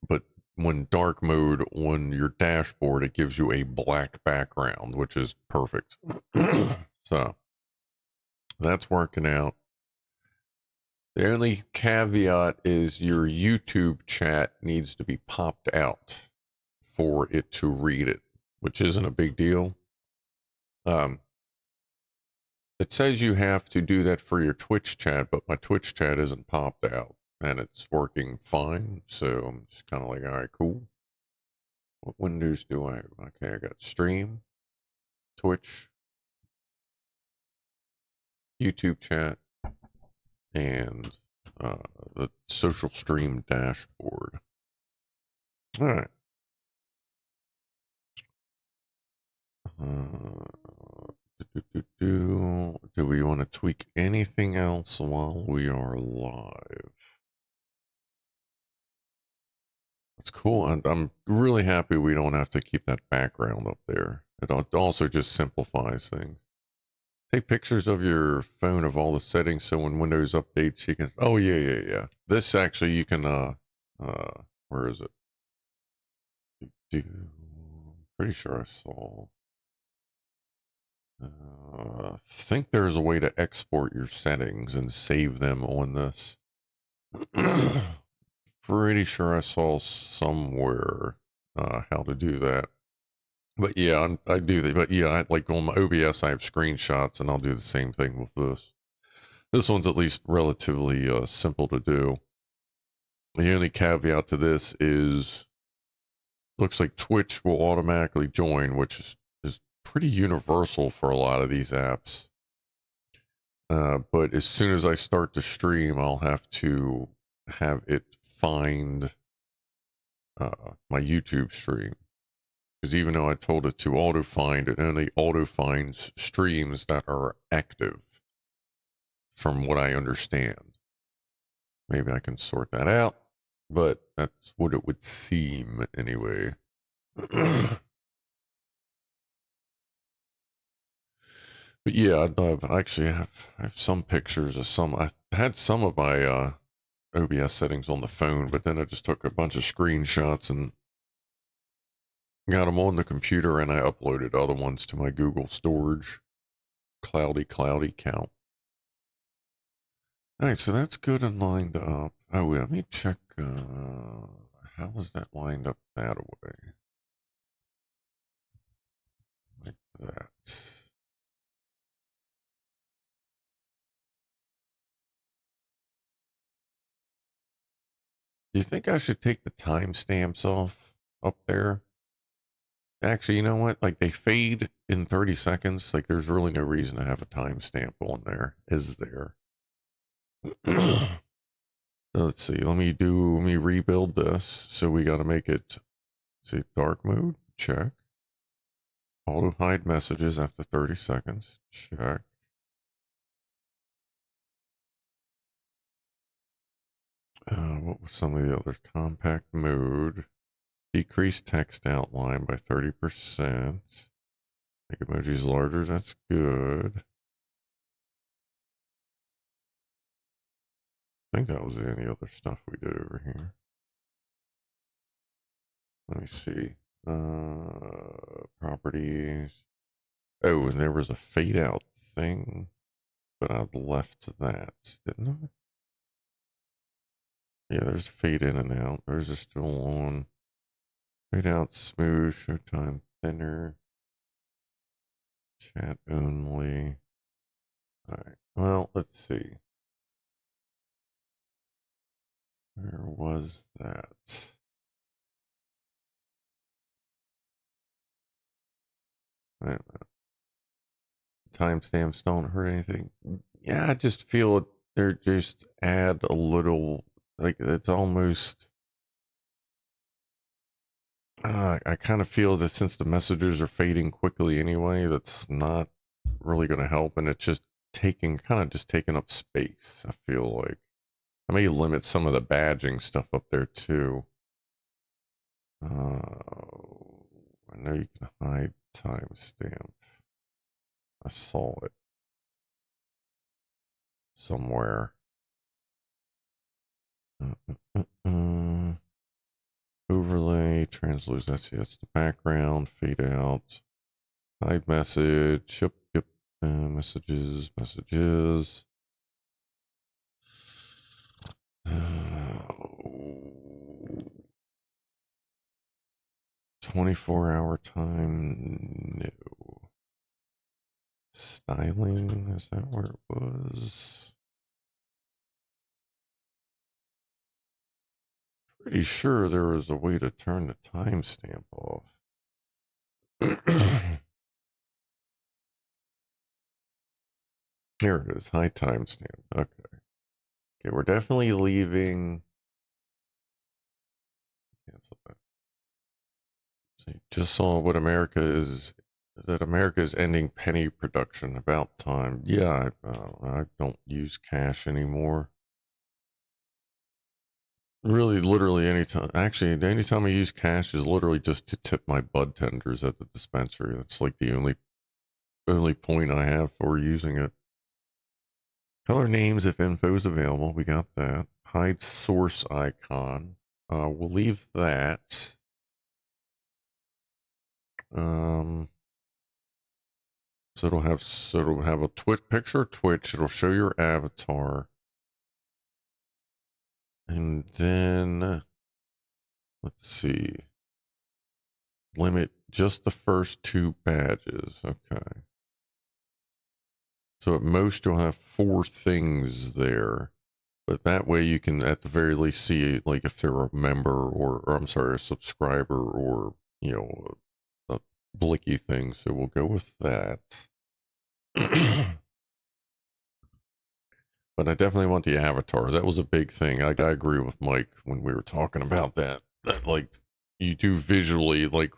but when dark mode on your dashboard, it gives you a black background, which is perfect. So that's working out. The only caveat is your YouTube chat needs to be popped out for it to read it, which isn't a big deal. It says you have to do that for your Twitch chat, but my Twitch chat isn't popped out and it's working fine. So I'm just kind of like, all right, cool. What windows do I have? Okay, I got stream, Twitch, YouTube chat, and the social stream dashboard. All right. Do we want to tweak anything else while we are live? That's cool. I'm really happy we don't have to keep that background up there. It also just simplifies things. Take pictures of your phone of all the settings so when Windows updates you can... Oh, yeah. This actually you can... where is it? Pretty sure I saw... I think there's a way to export your settings and save them on this. Pretty sure I saw somewhere how to do that. But yeah, I do that. But yeah, like on my OBS, I have screenshots, and I'll do the same thing with this. This one's at least relatively simple to do. The only caveat to this is, looks like Twitch will automatically join, which is pretty universal for a lot of these apps. But as soon as I start to stream, I'll have to have it find my YouTube stream. Because even though I told it to auto-find, it only auto-finds streams that are active, from what I understand. Maybe I can sort that out, but that's what it would seem anyway. But yeah, I actually have some pictures of some. I had some of my OBS settings on the phone, but then I just took a bunch of screenshots and got them on the computer, and I uploaded other ones to my Google storage. Cloudy count. All right, so that's good and lined up. Oh, let me check. How is that lined up that way? Like that. Do you think I should take the timestamps off up there? Actually, you know what? Like, they fade in 30 seconds. Like, there's really no reason to have a timestamp on there, is there? So let's see. Let me rebuild this. So we got to make it, see, dark mode. Check. Auto hide messages after 30 seconds. Check. What was some of the others? Compact mode. Decrease text outline by 30%. Make emojis larger. That's good. I think that was any other stuff we did over here. Let me see. Properties. Oh, and there was a fade out thing, but I left that, didn't I? Yeah, there's fade in and out. Those are still on. Fade out, smooth, showtime, thinner, chat only. All right. Well, let's see. Where was that? I don't know. Timestamps don't hurt anything. Yeah, I just feel they're just add a little, like it's almost. I kind of feel that since the messages are fading quickly anyway, that's not really going to help, and it's just taking up space. I feel like I may limit some of the badging stuff up there too. I know you can hide timestamp. I saw it somewhere. Overlay, translose. That's the background. Fade out. Hide message. Yep. Messages. 24-hour time. No. Styling. Is that where it was? Pretty sure there was a way to turn the timestamp off. Here it is. High timestamp. Okay. Okay, we're definitely leaving. Cancel that. See, just saw what America is. That America is ending penny production. About time. Yeah, I don't use cash anymore. Really, literally anytime. Actually, anytime I use cash is literally just to tip my bud tenders at the dispensary. That's like the only point I have for using it. Color names if info is available. We got that. Hide source icon. We'll leave that. So it'll have a picture of Twitch. It'll show your avatar. And then let's see. Limit just the first 2 badges. Okay. So at most you'll have 4 things there. But that way you can at the very least see like if they're a member or I'm sorry, a subscriber or a blicky thing. So we'll go with that. But I definitely want the avatars. That was a big thing. I agree with Mike when we were talking about that. That like you do visually, like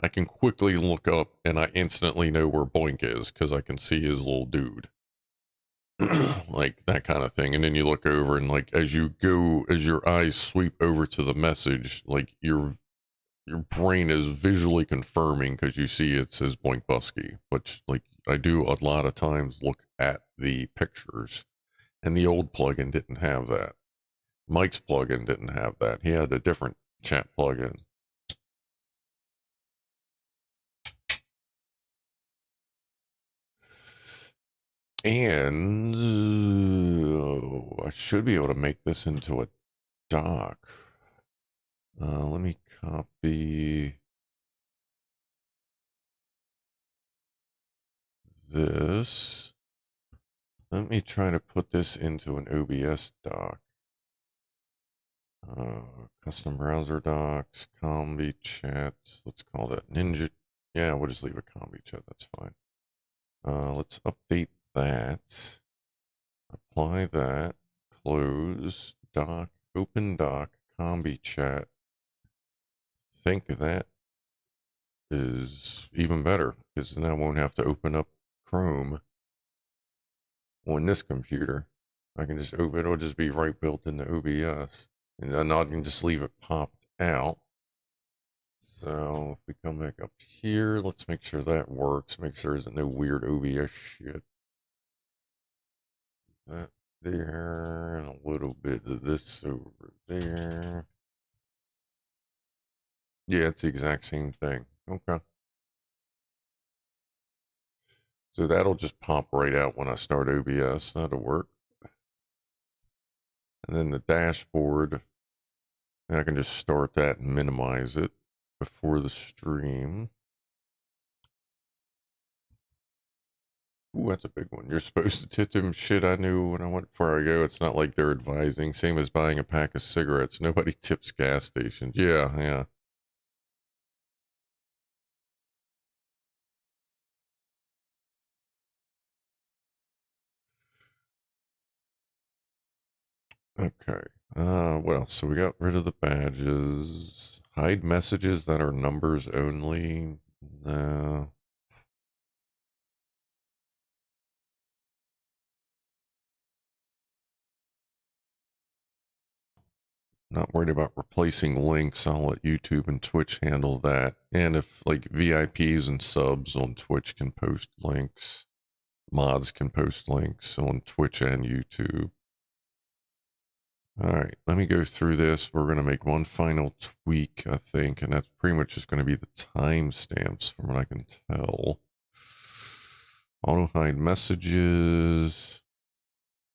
I can quickly look up and I instantly know where Boink is because I can see his little dude. Like that kind of thing. And then you look over and like as your eyes sweep over to the message, like your brain is visually confirming because you see it says Boink Busky, which like I do a lot of times look at the pictures. And the old plugin didn't have that. Mike's plugin didn't have that. He had a different chat plugin. And I should be able to make this into a doc. Let me copy this. Let me try to put this into an OBS doc. Custom browser docs, combi chat. Let's call that Ninja. Yeah, we'll just leave a combi chat. That's fine. Let's update that. Apply that. Close. Doc. open doc, combi chat. Think that is even better because then I won't have to open up Chrome on this computer. I can just open it'll just be right built into OBS. And then I can just leave it popped out. So if we come back up here, let's make sure that works. Make sure there's no weird OBS shit. That there, and a little bit of this over there. Yeah, it's the exact same thing. Okay. So that'll just pop right out when I start OBS. That'll work. And then the dashboard, I can just start that and minimize it before the stream. Ooh, that's a big one. You're supposed to tip them. Shit, I knew when I went before I go. It's not like they're advising. Same as buying a pack of cigarettes. Nobody tips gas stations. Yeah, yeah. Okay. What else? So we got rid of the badges. Hide messages that are numbers only. No. Not worried about replacing links. I'll let YouTube and Twitch handle that. And if like VIPs and subs on Twitch can post links, mods can post links on Twitch and YouTube. All right, let me go through this. We're going to make one final tweak, I think, and that's pretty much just going to be the timestamps from what I can tell. Auto hide messages.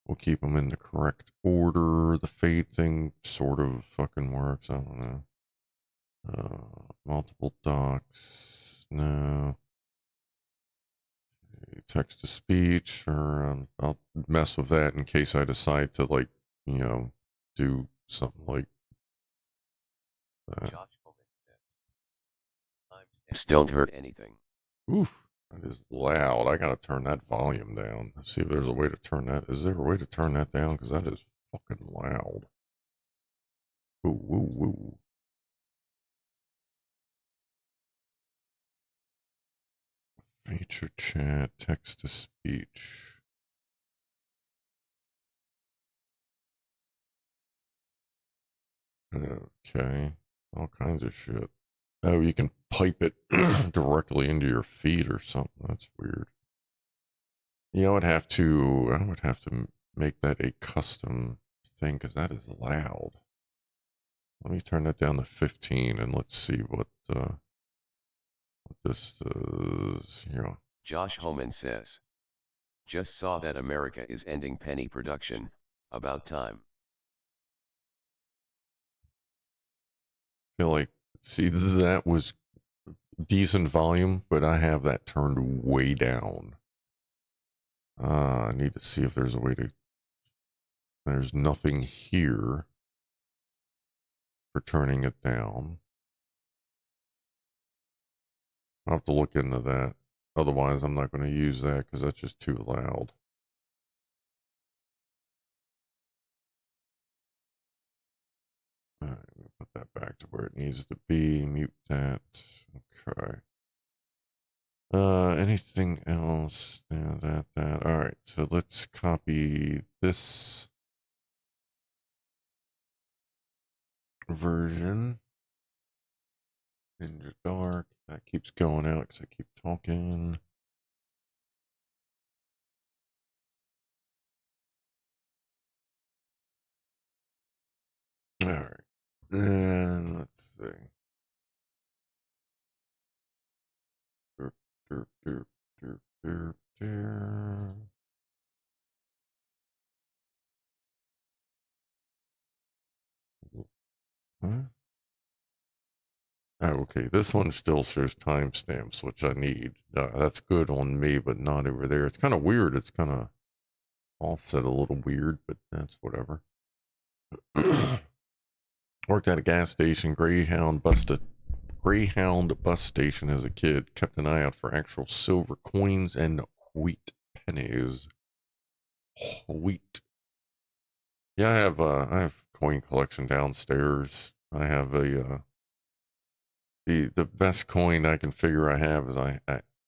We'll keep them in the correct order. The fade thing sort of fucking works. I don't know. Multiple docs. No. Text to speech, or I'll mess with that in case I decide to, like, you know, do something like that. Timestamps don't hurt anything. Oof, that is loud. I gotta turn that volume down. Let's see if there's a way to turn that. Is there a way to turn that down? Because that is fucking loud. Ooh, woo, woo. Feature chat, text to speech. Okay, all kinds of shit. Oh, you can pipe it directly into your feed or something. That's weird. You know, I would have to make that a custom thing because that is loud. Let me turn that down to 15 and let's see what this is here. Josh Homan says, just saw that America is ending penny production, about time. Feel like, see, that was decent volume, but I have that turned way down. I need to see if there's a way to, there's nothing here for turning it down. I'll have to look into that. Otherwise, I'm not going to use that because that's just too loud. All right, I'm going to put that back to where it needs to be. Mute that. Okay. Anything else? Yeah, that. All right, so let's copy this version. Ninja Dark. That keeps going out because I keep talking. All right. Then let's see. Derp, derp, derp, derp, derp, derp. Huh? Oh, okay. This one still shows timestamps, which I need. That's good on me, but not over there. It's kind of weird. It's kind of offset a little weird, but that's whatever. Worked at a gas station, Greyhound bus station as a kid. Kept an eye out for actual silver coins and wheat pennies. Wheat. Yeah, I have coin collection downstairs. I have a the best coin I can figure I have is I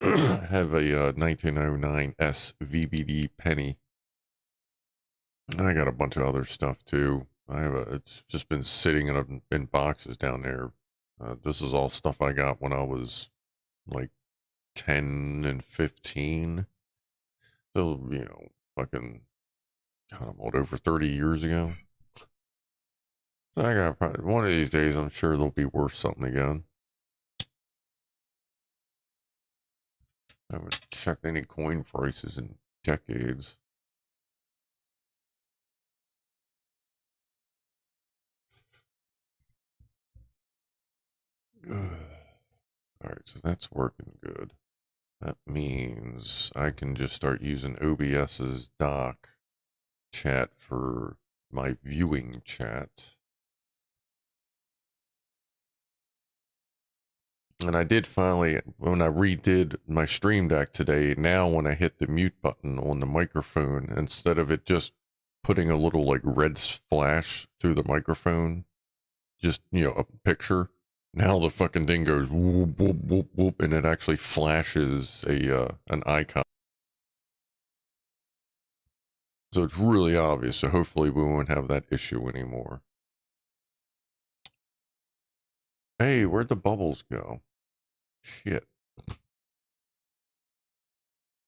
have a 1909 SVBD penny. And I got a bunch of other stuff too. It's just been sitting in boxes down there. This is all stuff I got when I was like 10 and 15. So, fucking, God, I'm old, over 30 years ago. So I got probably, one of these days, I'm sure they'll be worth something again. I haven't checked any coin prices in decades. Alright, so that's working good. That means I can just start using OBS's dock chat for my viewing chat. And I did finally, when I redid my stream deck today, now when I hit the mute button on the microphone, instead of it just putting a little like red flash through the microphone, just, a picture, now the fucking thing goes whoop, whoop, whoop, whoop, and it actually flashes an icon. So it's really obvious, so hopefully we won't have that issue anymore. Hey, where'd the bubbles go? Shit.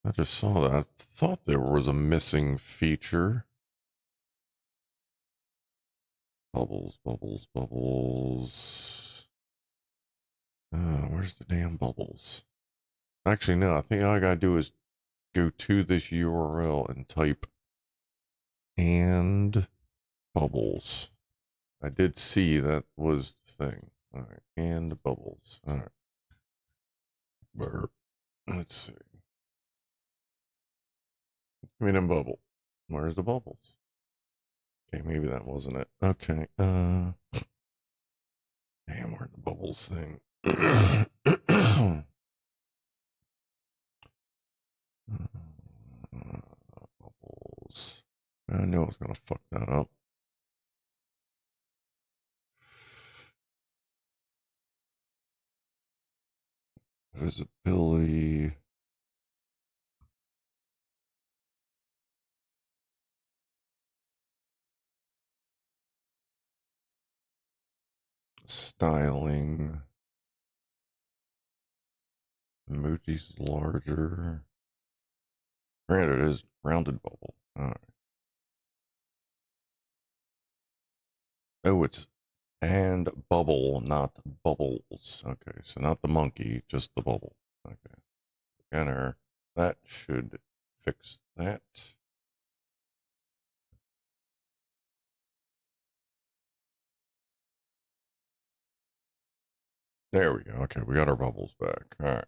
I just saw that. I thought there was a missing feature. Bubbles, bubbles, bubbles. Where's the damn bubbles? Actually, no, I think all I gotta do is go to this URL and type and bubbles. I did see that was the thing. All right, and bubbles. All right. Burp. Let's see. Give me them bubble. Where's the bubbles? Okay, maybe that wasn't it. Okay. Damn, where'd the bubbles thing? Bubbles. I knew I was gonna fuck that up. Visibility. Styling. Emoji's larger. Granted, it is rounded bubble. Alright. Oh, it's and bubble, not bubbles. Okay, so not the monkey, just the bubble. Okay. Enter. That should fix that. There we go. Okay, we got our bubbles back. All right.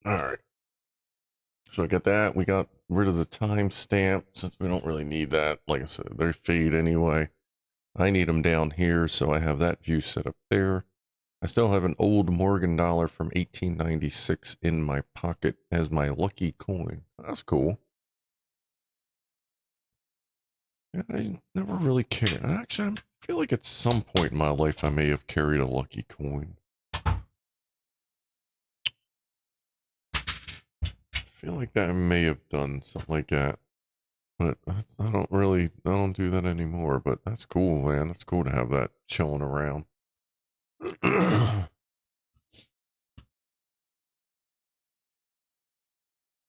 All right. So I got that. We got rid of the timestamp since we don't really need that. Like I said, they fade anyway. I need them down here, so I have that view set up there. I still have an old Morgan dollar from 1896 in my pocket as my lucky coin. That's cool. Yeah, I never really cared. Actually, I feel like at some point in my life I may have carried a lucky coin. I feel like that I may have done something like that. But I don't do that anymore. But that's cool, man. That's cool to have that chilling around.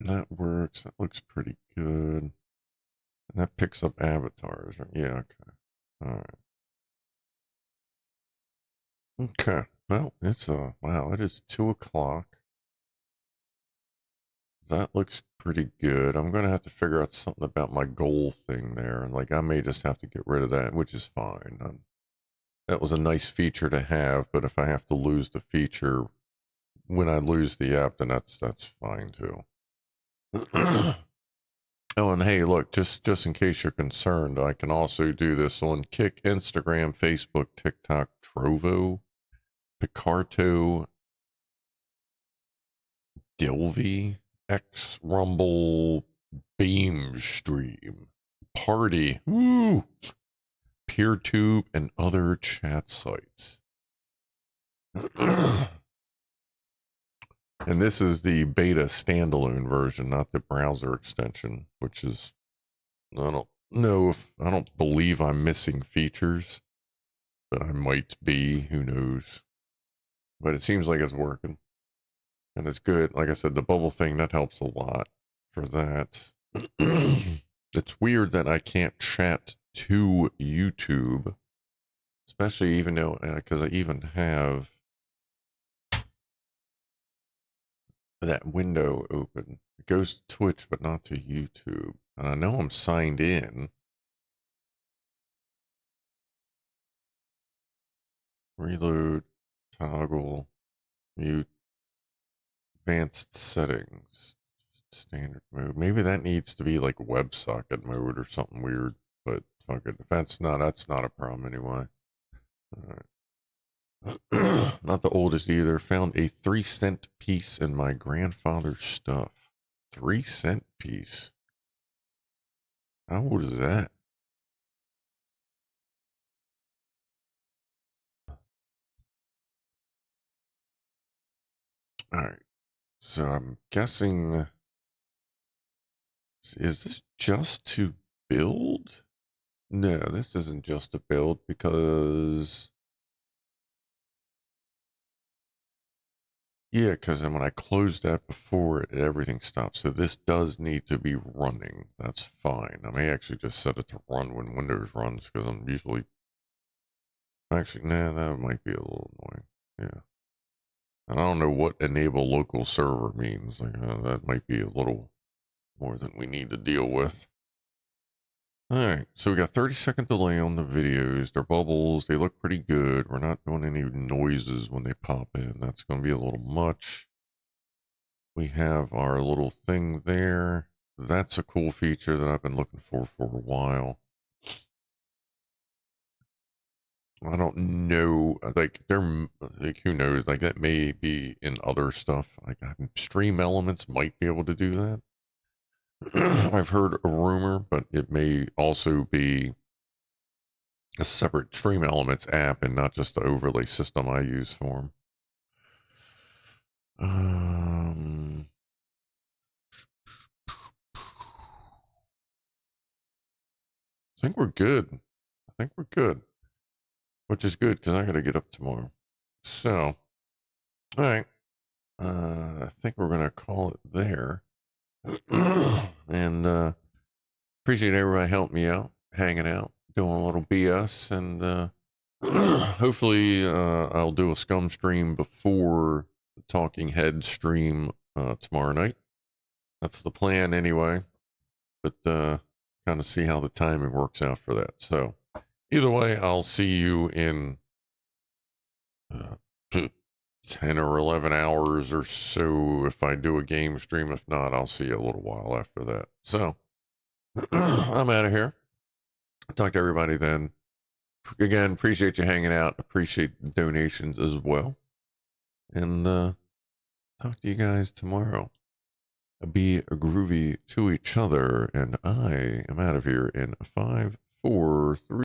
That works. That looks pretty good. And that picks up avatars. Right? Yeah, okay. Alright. Okay. Well, it's wow, it is 2 o'clock. That looks pretty good. I'm gonna have to figure out something about my goal thing there. And like I may just have to get rid of that, which is fine. That was a nice feature to have, but if I have to lose the feature when I lose the app, then that's fine too. Oh, and hey, look, just in case you're concerned, I can also do this on Kick, Instagram, Facebook, TikTok, Trovo, Picarto, Dilvy. X Rumble Beam Stream Party. Woo! PeerTube and other chat sites. And this is the beta standalone version, not the browser extension, which is, I don't know if, I don't believe I'm missing features, but I might be, who knows. But it seems like it's working. And it's good. Like I said, the bubble thing, that helps a lot for that. It's weird that I can't chat to YouTube, especially even though, because I even have that window open. It goes to Twitch, but not to YouTube. And I know I'm signed in. Reload, toggle, mute, advanced settings, standard mode. Maybe that needs to be like WebSocket mode or something weird, but fuck it. If that's not a problem anyway. All right. Not the oldest either. Found a 3-cent piece in my grandfather's stuff. 3-cent piece. How old is that? All right. So I'm guessing, is this just to build? No, this isn't just to build because, yeah, because when I closed that before, everything stopped. So this does need to be running. That's fine. I may actually just set it to run when Windows runs because I'm usually, actually, nah, that might be a little annoying. Yeah. And I don't know what enable local server means. Like, that might be a little more than we need to deal with. All right, so we got 30-second delay on the videos. They're bubbles. They look pretty good. We're not doing any noises when they pop in. That's going to be a little much. We have our little thing there. That's a cool feature that I've been looking for a while. I don't know, like, like, who knows? Like, that may be in other stuff. Like, Stream Elements might be able to do that. I've heard a rumor, but it may also be a separate Stream Elements app and not just the overlay system I use for them. I think we're good. I think we're good, which is good because I got to get up tomorrow. So, all right. I think we're going to call it there. And appreciate everybody helping me out, hanging out, doing a little BS, and hopefully I'll do a scum stream before the Talking Head stream tomorrow night. That's the plan anyway, but kind of see how the timing works out for that. So either way, I'll see you in 10 or 11 hours or so if I do a game stream. If not, I'll see you a little while after that. So I'm out of here. Talk to everybody then. Again, appreciate you hanging out. Appreciate the donations as well. And talk to you guys tomorrow. Be groovy to each other. And I am out of here in 5, 4, 3.